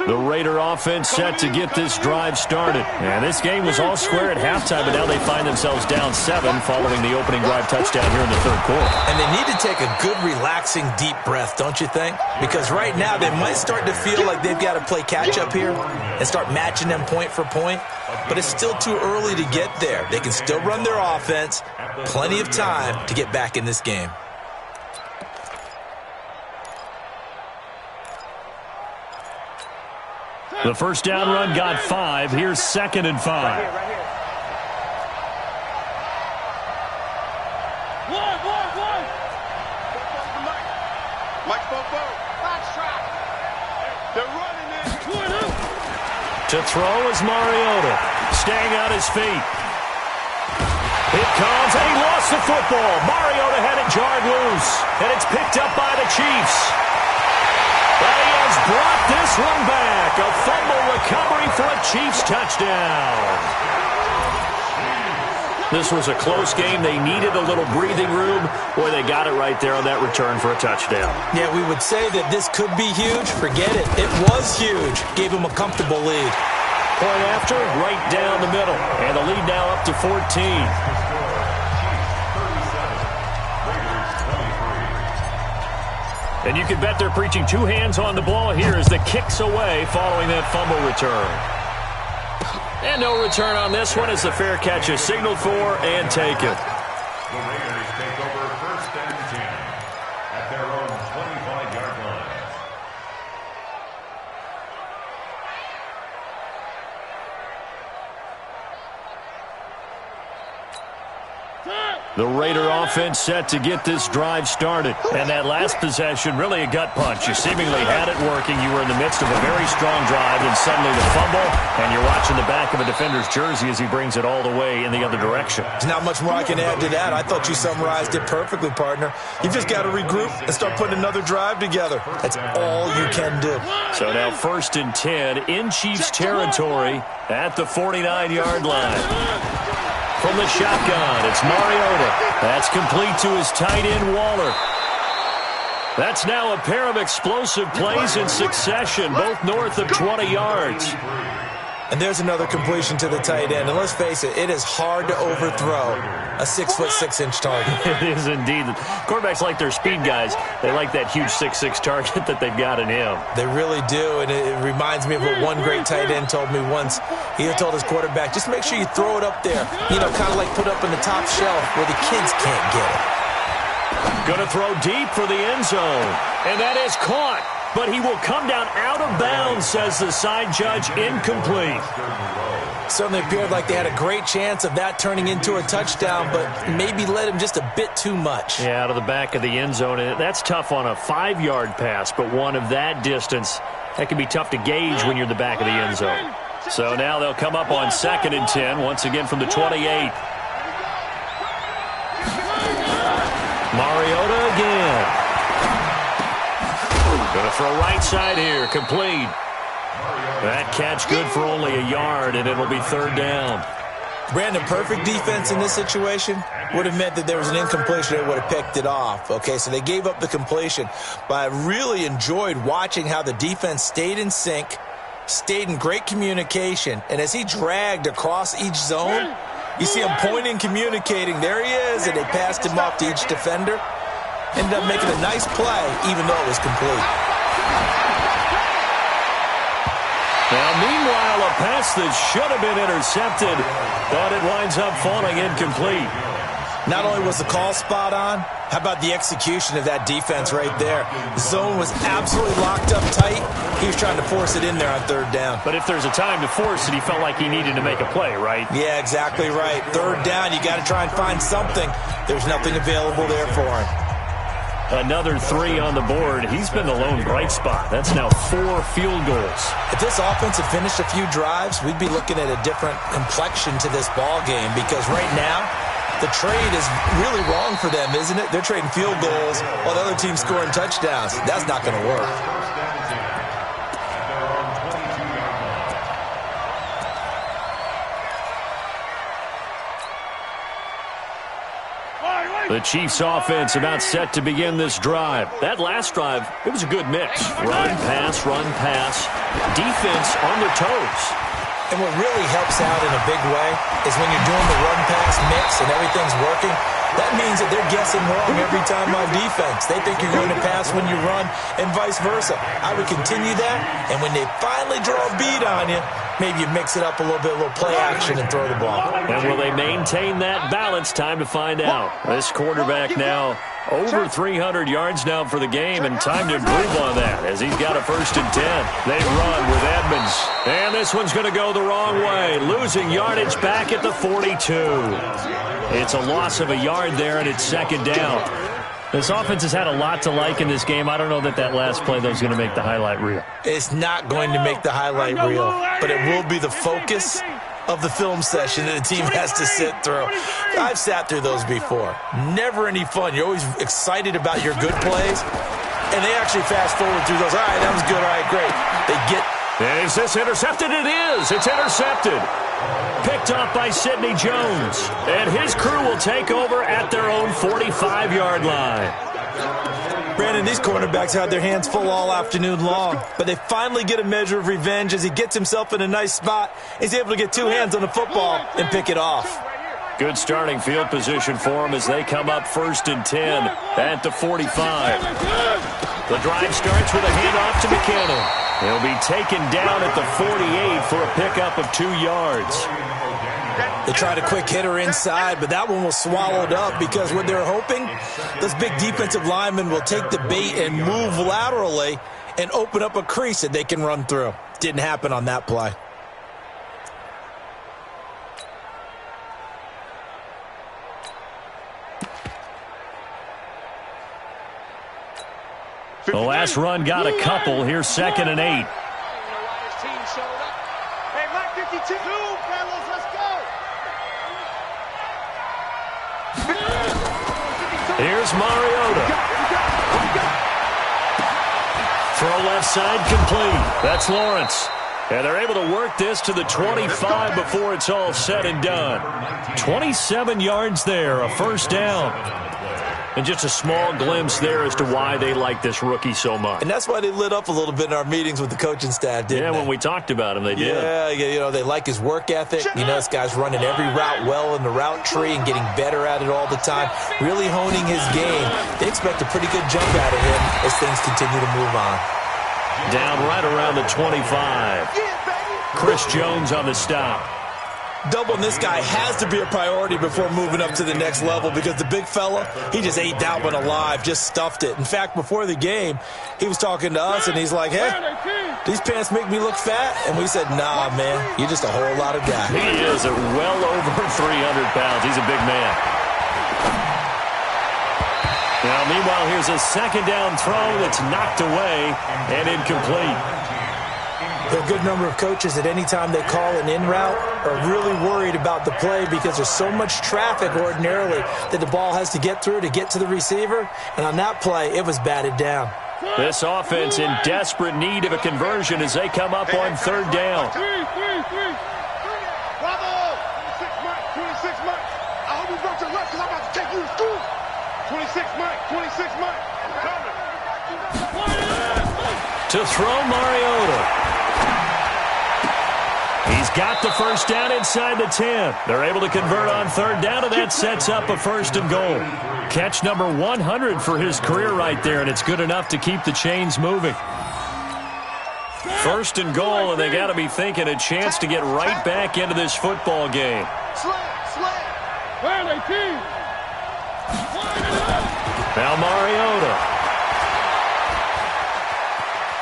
The Raider offense set to get this drive started. And this game was all square at halftime, but now they find themselves down 7 following the opening drive touchdown here in the 3rd quarter. And they need to take a good, relaxing, deep breath, don't you think? Because right now they might start to feel like they've got to play catch-up here and start matching them point for point. But it's still too early to get there. They can still run their offense. Plenty of time to get back in this game. The first down run got 5. Here's 2nd and 5. Right here. One. Mike Bobo. Box trap. They're running it. To throw is Mariota, staying on his feet. It comes, and he lost the football. Mariota had it jarred loose, and it's picked up by the Chiefs. But he has brought this one back. A fumble recovery for a Chiefs touchdown. This was a close game. They needed a little breathing room. Boy, they got it right there on that return for a touchdown. Yeah, we would say that this could be huge. Forget it. It was huge. Gave them a comfortable lead. Point after, right down the middle. And the lead now up to 14. And you can bet they're preaching 2 hands on the ball here as the kick's away following that fumble return. And no return on this one as the fair catch is signaled for and taken. The Raiders take over 1st and 10 at their own 25-yard line. The Raider offense set to get this drive started. And that last possession, really a gut punch. You seemingly had it working. You were in the midst of a very strong drive, and suddenly the fumble, and you're watching the back of a defender's jersey as he brings it all the way in the other direction. There's not much more I can add to that. I thought you summarized it perfectly, partner. You've just got to regroup and start putting another drive together. That's all you can do. So now 1st and 10 in Chiefs territory at the 49-yard line. From the shotgun, it's Mariota. That's complete to his tight end, Waller. That's now a pair of explosive plays in succession, both north of 20 yards. And there's another completion to the tight end. And let's face it, it is hard to overthrow a 6'6" target. It is indeed. Quarterbacks like their speed guys. They like that huge 6'6" target that they've got in him. They really do, and it reminds me of what one great tight end told me once. He had told his quarterback, just make sure you throw it up there, you know, kind of like put up in the top shelf where the kids can't get it. Going to throw deep for the end zone, and that is caught. But he will come down out of bounds, says the side judge, incomplete. Certainly appeared like they had a great chance of that turning into a touchdown, but maybe led him just a bit too much. Yeah, out of the back of the end zone. And that's tough on a 5-yard pass, but one of that distance, that can be tough to gauge when you're in the back of the end zone. So now they'll come up on 2nd and 10, once again from the 28. Mariota again. Going to throw right side here, complete. That catch good for only a yard, and it'll be 3rd down. Brandon, perfect defense in this situation would have meant that there was an incompletion. They would have picked it off. Okay, so they gave up the completion. But I really enjoyed watching how the defense stayed in sync, stayed in great communication, and as he dragged across each zone, you see him pointing, communicating. There he is, and they passed him off to each defender. Ended up making a nice play, even though it was complete. Now, meanwhile, a pass that should have been intercepted, but it winds up falling incomplete. Not only was the call spot on, how about the execution of that defense right there? The zone was absolutely locked up tight. He was trying to force it in there on 3rd down. But if there's a time to force it, he felt like he needed to make a play, right? Yeah, exactly right. 3rd down, you got to try and find something. There's nothing available there for him. Another 3 on the board. He's been the lone bright spot. That's now 4 field goals. If this offense had finished a few drives, we'd be looking at a different complexion to this ball game, because right now, the trade is really wrong for them, isn't it? They're trading field goals while the other team's scoring touchdowns. That's not going to work. The Chiefs offense about set to begin this drive. That last drive, it was a good mix. Run, pass, defense on their toes. And what really helps out in a big way is when you're doing the run-pass mix and everything's working, that means that they're guessing wrong every time on defense. They think you're going to pass when you run and vice versa. I would continue that, and when they finally draw a beat on you, maybe you mix it up a little bit, a little play action, and throw the ball. And will they maintain that balance? Time to find out. This quarterback now over 300 yards now for the game, and time to improve on that as he's got a 1st and 10. They run with Edmonds, and this one's going to go the wrong way, losing yardage back at the 42. It's a loss of a yard there, and it's 2nd down. This offense has had a lot to like in this game. I don't know that last play, though, is going to make the highlight reel. It's not going to make the highlight reel, but it will be the focus of the film session that the team has to sit through. I've sat through those before. Never any fun. You're always excited about your good plays, and they actually fast forward through those. All right, that was good. All right, great. They get... And is this intercepted? It is. It's intercepted. Picked up by Sidney Jones. And his crew will take over at their own 45-yard line. Brandon, these cornerbacks had their hands full all afternoon long, but they finally get a measure of revenge as he gets himself in a nice spot. He's able to get 2 hands on the football and pick it off. Good starting field position for him as they come up 1st and 10 at the 45. The drive starts with a handoff to McKinnon. He'll be taken down at the 48 for a pickup of 2 yards. They tried a quick hitter inside, but that one was swallowed up because what they're hoping, this big defensive lineman will take the bait and move laterally and open up a crease that they can run through. Didn't happen on that play. The last run got a couple. Here's 2nd and 8. Hey, Mike 52, fellas, let's go. Here's Mariota. Throw left side complete. That's Lawrence. And they're able to work this to the 25 before it's all said and done. 27 yards there, a first down. And just a small glimpse there as to why they like this rookie so much. And that's why they lit up a little bit in our meetings with the coaching staff, didn't they? Yeah, when we talked about him, they did. Yeah, you know, they like his work ethic. You know, this guy's running every route well in the route tree and getting better at it all the time, really honing his game. They expect a pretty good jump out of him as things continue to move on. Down right around the 25. Chris Jones on the stop. Doubling this guy has to be a priority before moving up to the next level because the big fella, he just ate that one alive, just stuffed it. In fact, before the game, he was talking to us, and he's like, hey, these pants make me look fat? And we said, nah, man, you're just a whole lot of guy. He is at well over 300 pounds. He's a big man. Now, meanwhile, here's a second down throw that's knocked away and incomplete. There are a good number of coaches at any time they call an in route are really worried about the play because there's so much traffic ordinarily that the ball has to get through to get to the receiver. And on that play, it was batted down. This offense in desperate need of a conversion as they come up on 3rd down. Bravo! 26 Mike, 26 Mike. I hope you broke your left because I'm about to take you to school. 26 Mike, 26 Mike. I'm coming. To throw Mariota. He's got the first down inside the 10. They're able to convert on 3rd down, and that sets up a 1st and goal. Catch number 100 for his career right there, and it's good enough to keep the chains moving. 1st and goal, and they got to be thinking a chance to get right back into this football game. Now Mariota.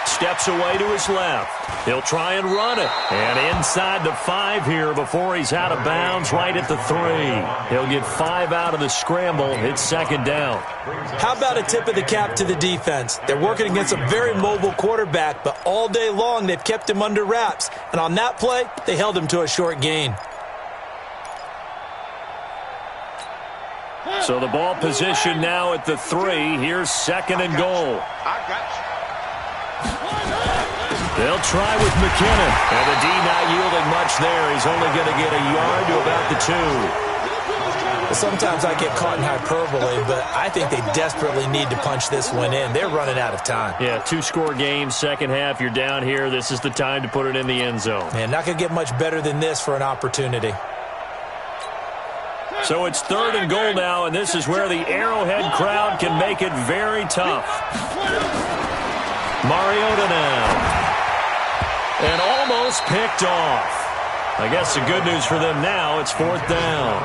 Steps away to his left. He'll try and run it. And inside the 5 here before he's out of bounds right at the 3. He'll get 5 out of the scramble. It's 2nd down. How about a tip of the cap to the defense? They're working against a very mobile quarterback, but all day long they've kept him under wraps. And on that play, they held him to a short gain. So the ball position now at the 3. Here's 2nd and goal. I got you. They'll try with McKinnon. And the D not yielding much there. He's only going to get a yard to about the 2. Sometimes I get caught in hyperbole, but I think they desperately need to punch this one in. They're running out of time. Yeah, 2-score game, second half. You're down here. This is the time to put it in the end zone. Man, not going to get much better than this for an opportunity. So it's 3rd and goal now, and this is where the Arrowhead crowd can make it very tough. Mariota now. And almost picked off. I guess the good news for them now, it's 4th down.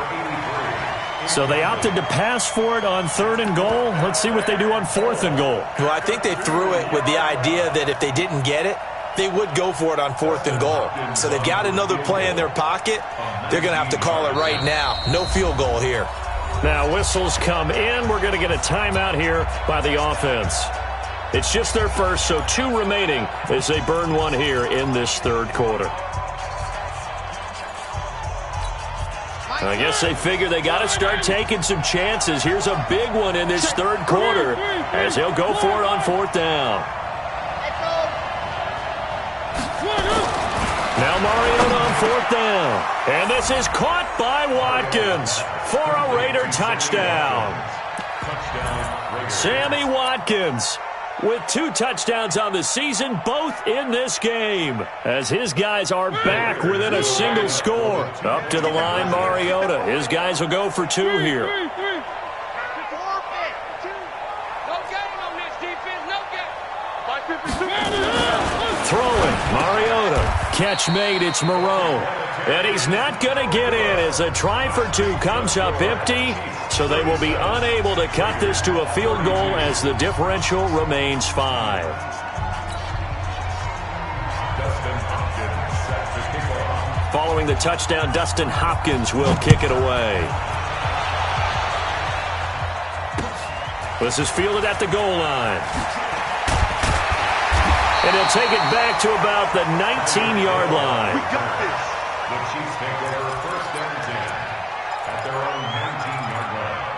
So they opted to pass for it on 3rd and goal. Let's see what they do on 4th and goal. Well, I think they threw it with the idea that if they didn't get it, they would go for it on 4th and goal. So they've got another play in their pocket. They're going to have to call it right now. No field goal here. Now whistles come in. We're going to get a timeout here by the offense. It's just their first, so 2 remaining as they burn one here in this 3rd quarter. I guess they figure they got to start taking some chances. Here's a big one in this 3rd quarter as they'll go for it on 4th down. Now Mariota on 4th down. And this is caught by Watkins for a Raider touchdown. Sammy Watkins with 2 touchdowns on the season, both in this game, as his guys are back within a single score. Up to the line, Mariota. His guys will go for 2 here. Throwing, Mariota. Catch made, it's Moreau. And he's not going to get in as a try for 2 comes up empty. So they will be unable to cut this to a field goal as the differential remains 5. Following the touchdown, Dustin Hopkins will kick it away. This is fielded at the goal line. And he'll take it back to about the 19-yard line. We got this. The Chiefs take over 1st and 10 at their own 19-yard line.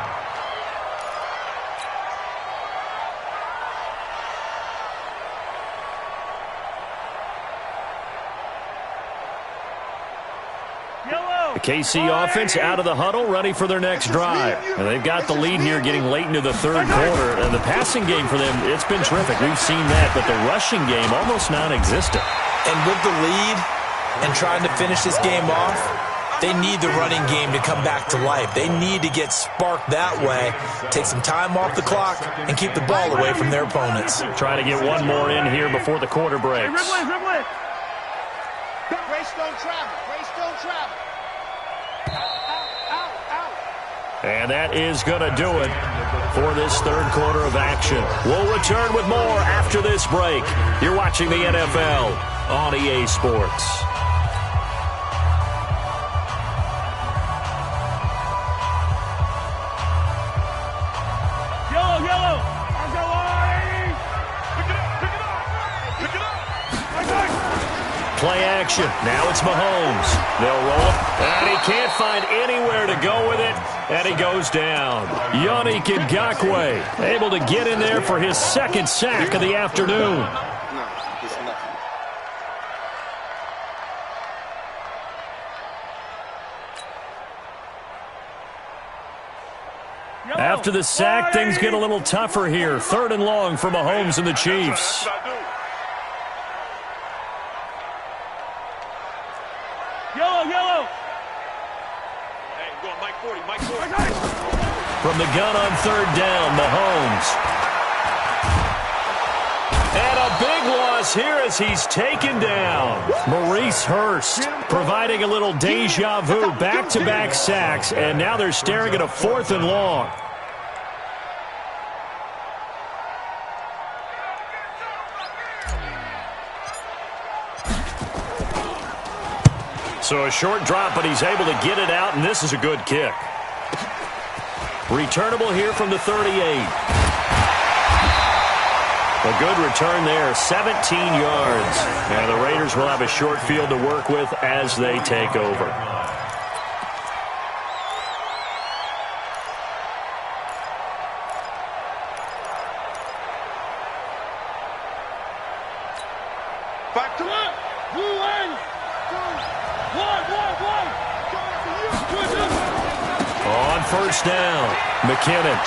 The KC offense out of the huddle, ready for their next drive. And they've got the lead here getting late into the 3rd quarter. And the passing game for them, it's been terrific. We've seen that, but the rushing game almost non-existent. And with the lead and trying to finish this game off, they need the running game to come back to life. They need to get sparked that way, take some time off the clock, and keep the ball away from their opponents. Trying to get one more in here before the quarter breaks. Grace don't travel. Grace don't travel. And that is going to do it for this 3rd quarter of action. We'll return with more after this break. You're watching the NFL on EA Sports. Yellow. I'll go on. Pick it up. Pick it up. Play action. Now it's Mahomes. They'll roll it. And he can't find anywhere to go with it. And he goes down. Yannick Ngakoue able to get in there for his 2nd sack of the afternoon. After the sack, things get a little tougher here. 3rd and long for Mahomes and the Chiefs. Yellow. Hey, go on, Mike 40. From the gun on 3rd down, Mahomes. And a big loss here as he's taken down. Maurice Hurst providing a little deja vu, back-to-back sacks, and now they're staring at a 4th and long. So a short drop, but he's able to get it out, and this is a good kick. Returnable here from the 38. A good return there, 17 yards. And the Raiders will have a short field to work with as they take over. Back to it. Blue end. One. On 1st down, McKinnon.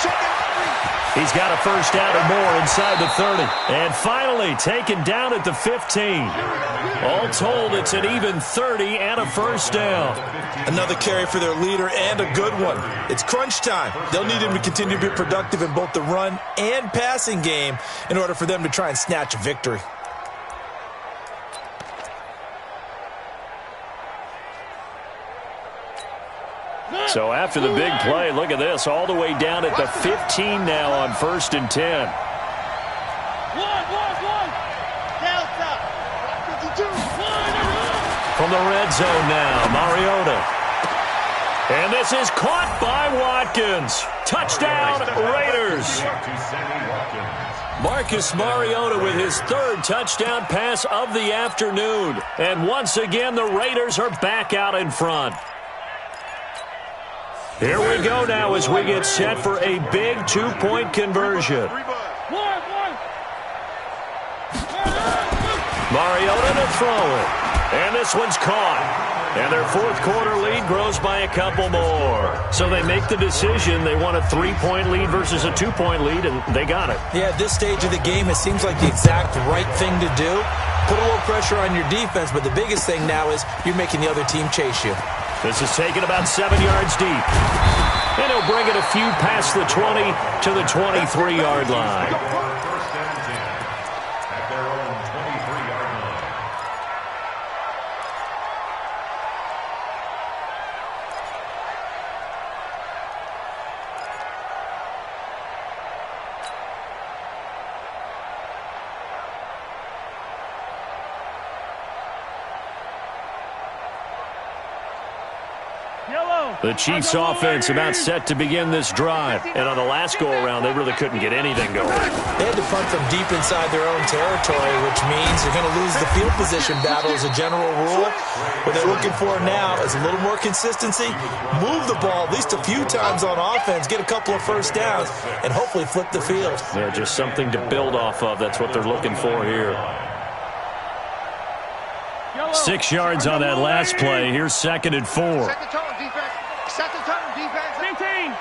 He's got a 1st down or more inside the 30. And finally taken down at the 15. All told, it's an even 30 and a 1st down. Another carry for their leader and a good one. It's crunch time. They'll need him to continue to be productive in both the run and passing game in order for them to try and snatch a victory. So after the big play, look at this, all the way down at the 15 now on 1st and 10. One. Delta. 52. From the red zone now, Mariota. And this is caught by Watkins. Touchdown, Raiders. Marcus Mariota with his 3rd touchdown pass of the afternoon. And once again, the Raiders are back out in front. Here we go now as we get set for a big 2-point conversion. Mariota to throw it. And this one's caught. And their 4th quarter lead grows by a couple more. So they make the decision. They want a 3-point lead versus a 2-point lead, and they got it. Yeah, at this stage of the game, it seems like the exact right thing to do. Put a little pressure on your defense, but the biggest thing now is you're making the other team chase you. This is taken about 7 yards deep. And he'll bring it a few past the 20 to the 23-yard line. 1st and 10 at their own 23-yard line. The Chiefs offense about set to begin this drive. And on the last go-around, they really couldn't get anything going. They had to punt from deep inside their own territory, which means you're going to lose the field position battle as a general rule. What they're looking for now is a little more consistency, move the ball at least a few times on offense, get a couple of first downs, and hopefully flip the field. Yeah, just something to build off of. That's what they're looking for here. 6 yards on that last play. Here's 2nd and 4. Set the tone, defense. Set the tone, defense. 18.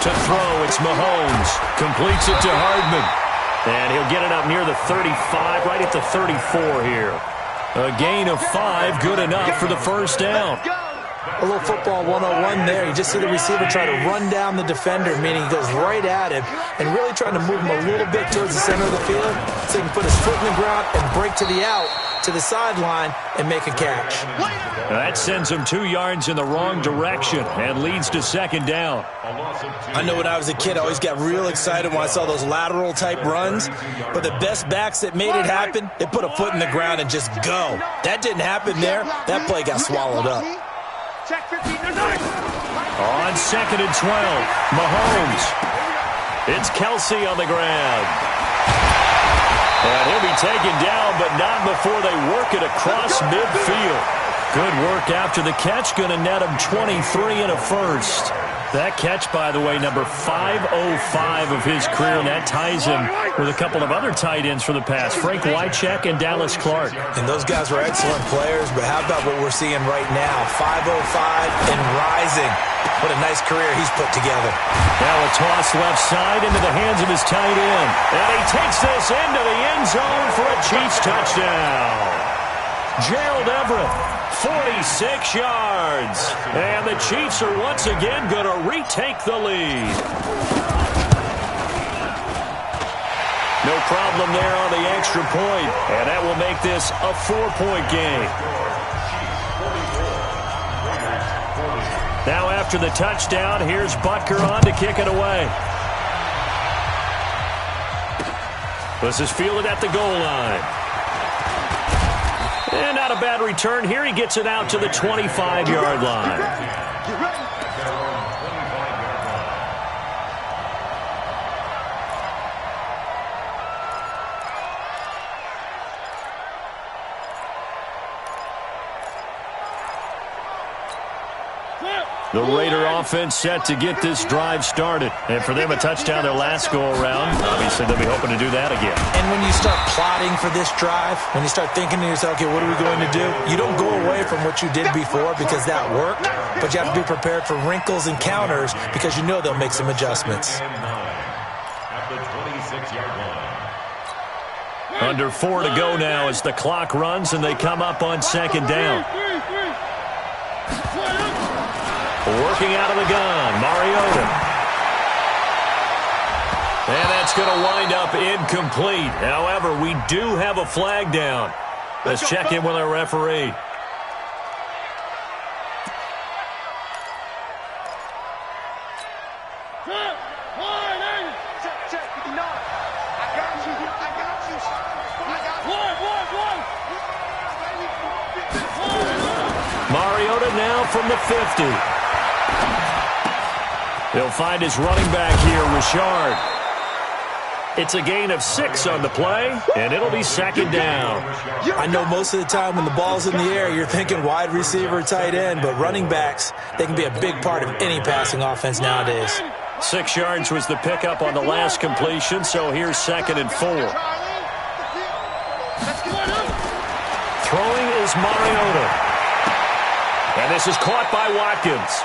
To throw, it's Mahomes. Completes it to Hardman. And he'll get it up near the 35, right at the 34 here. A gain of 5, good enough for the first down. A little football 101 there. You just see the receiver try to run down the defender, meaning he goes right at him and really trying to move him a little bit towards the center of the field so he can put his foot in the ground and break to the out, to the sideline, and make a catch. That sends him 2 yards in the wrong direction and leads to 2nd down. I know when I was a kid, I always got real excited when I saw those lateral-type runs, but the best backs that made it happen, they put a foot in the ground and just go. That didn't happen there. That play got swallowed up. On 2nd and 12, Mahomes. It's Kelsey on the ground. And he'll be taken down, but not before they work it across midfield. Good work after the catch, going to net him 23 and a first. That catch, by the way, number 505 of his career, and that ties him with a couple of other tight ends for the past, Frank Wycheck and Dallas Clark. And those guys were excellent players, but how about what we're seeing right now? 505 and rising. What a nice career he's put together. Now a toss left side into the hands of his tight end. And he takes this into the end zone for a Chiefs touchdown. Gerald Everett, 46 yards. And the Chiefs are once again going to retake the lead. No problem there on the extra point. And that will make this a 4-point game. Now after the touchdown, here's Butker on to kick it away. This is fielded at the goal line. And not a bad return here. He gets it out to the 25-yard line. The Raider offense set to get this drive started. And for them, a touchdown their last go-around. Obviously, they'll be hoping to do that again. And when you start plotting for this drive, when you start thinking to yourself, okay, what are we going to do? You don't go away from what you did before because that worked, but you have to be prepared for wrinkles and counters because you know they'll make some adjustments. Under 4 to go now as the clock runs and they come up on 2nd down. Working out of the gun, Mariota. And that's going to wind up incomplete. However, we do have a flag down. Let's check in with our referee. Mariota now from the 50. He'll find his running back here, Richard. It's a gain of 6 on the play, and it'll be 2nd down. I know most of the time when the ball's in the air, you're thinking wide receiver, tight end, but running backs, they can be a big part of any passing offense nowadays. 6 yards was the pickup on the last completion, so here's 2nd and 4. Throwing is Mariota. And this is caught by Watkins.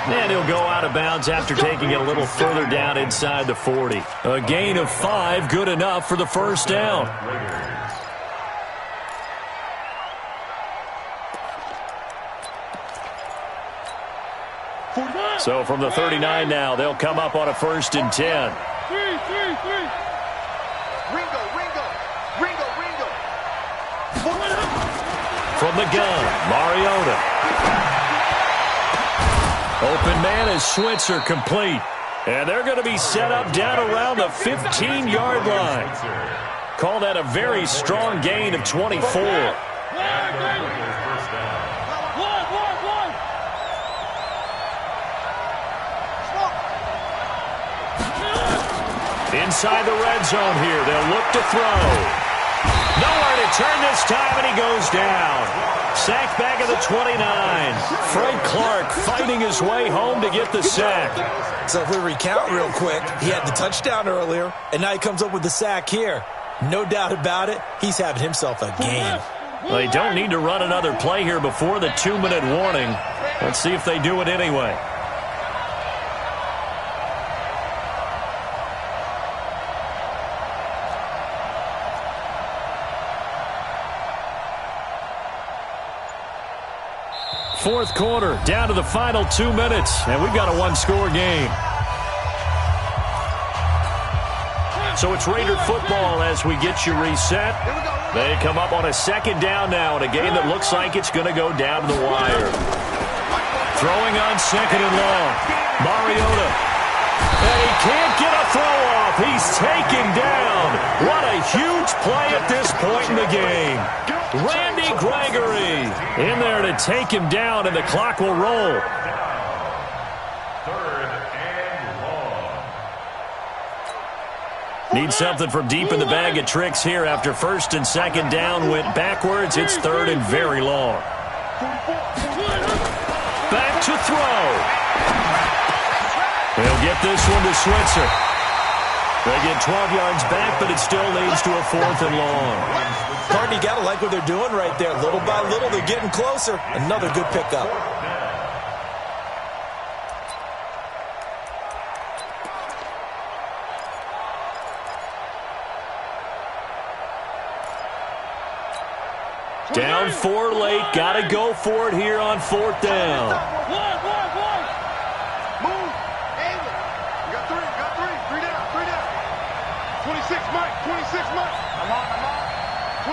And he'll go out of bounds after taking it a little further down inside the 40. A gain of 5, good enough for the first down. So from the 39 now, they'll come up on a 1st and 10. From the gun, Mariota. Open man is Switzer, complete. And they're going to be set up down around the 15-yard line. Call that a very strong gain of 24. inside the red zone here. They'll look to throw. Nowhere to turn this time, and he goes down. Sacked back at the 29. Frank Clark fighting his way home to get the sack. So if we recount real quick, he had the touchdown earlier, and now he comes up with the sack here. No doubt about it, he's having himself a game. They don't need to run another play here before the 2-minute warning. Let's see if they do it anyway. Fourth quarter, down to the final 2 minutes, and we've got a one-score game. So it's Raider football as we get you reset. They come up on a second down now in a game that looks like it's going to go down to the wire. Throwing on second and long. Mariota. And he can't get a throw off. He's taken down. What a huge play at this point in the game. Randy Gregory in there to take him down, and the clock will roll. Need something from deep in the bag of tricks here after first and second down went backwards. It's third and very long. Back to throw. They'll get this one to Switzer. They get 12 yards back, but it still leads to a fourth and long. Carton, you got to like what they're doing right there. Little by little, they're getting closer. Another good pickup. Down 4 late. Got to go for it here on fourth down. Move. Angle. You got three. Three down. 26, Mike. 26, Mike. I'm on.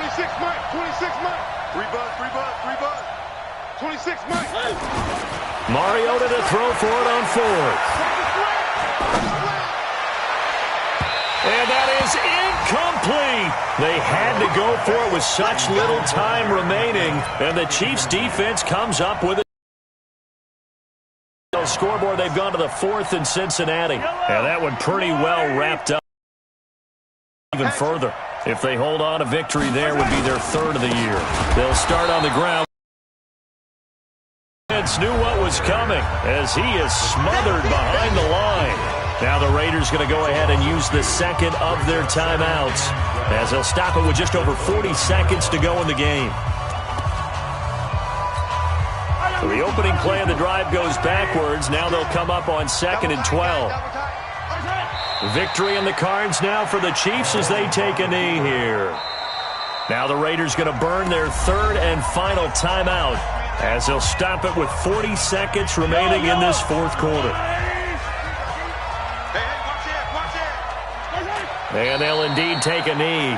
26, Mike. 26, Mike. Three buzz. 26, Mike. Mariota to throw for it on fourth. And that is incomplete. They had to go for it with such little time remaining. And the Chiefs defense comes up with it. Scoreboard, they've gone to the fourth in Cincinnati. And that one pretty well wrapped up. Even further, if they hold on, a victory there would be their third of the year. They'll start on the ground. Knew what was coming as he is smothered behind the line. Now the Raiders going to go ahead and use the second of their timeouts as they'll stop it with just over 40 seconds to go in the game. So the opening play of the drive goes backwards. Now they'll come up on second and 12. Victory in the cards now for the Chiefs as they take a knee here. Now the Raiders going to burn their third and final timeout as they'll stop it with 40 seconds remaining in this fourth quarter. And they'll indeed take a knee.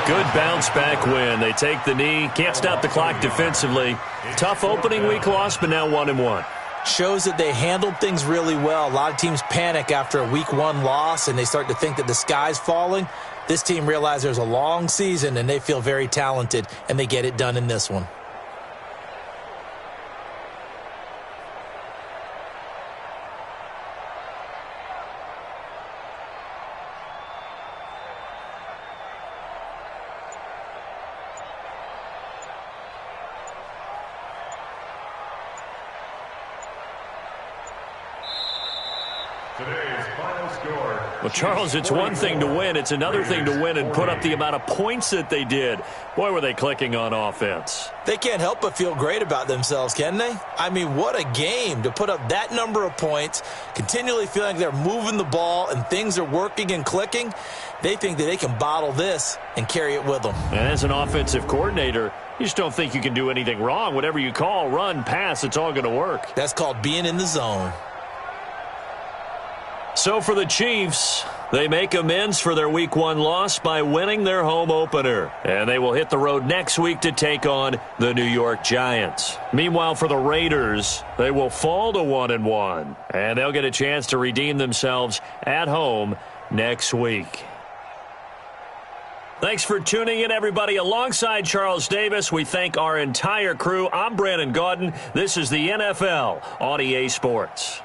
Good bounce back win. They take the knee. Can't stop the clock defensively. Tough opening week loss, but now 1-1. Shows that they handled things really well. A lot of teams panic after a week 1 loss, and they start to think that the sky's falling. This team realizes there's a long season, and they feel very talented, and they get it done in this one. Well, Charles, it's one thing to win. It's another thing to win and put up the amount of points that they did. Boy, were they clicking on offense. They can't help but feel great about themselves, can they? I mean, what a game to put up that number of points, continually feeling like they're moving the ball and things are working and clicking. They think that they can bottle this and carry it with them. And as an offensive coordinator, you just don't think you can do anything wrong. Whatever you call, run, pass, it's all going to work. That's called being in the zone. So for the Chiefs, they make amends for their Week 1 loss by winning their home opener. And they will hit the road next week to take on the New York Giants. Meanwhile, for the Raiders, they will fall to 1-1. And they'll get a chance to redeem themselves at home next week. Thanks for tuning in, everybody. Alongside Charles Davis, we thank our entire crew. I'm Brandon Gaudin. This is the NFL on EA Sports.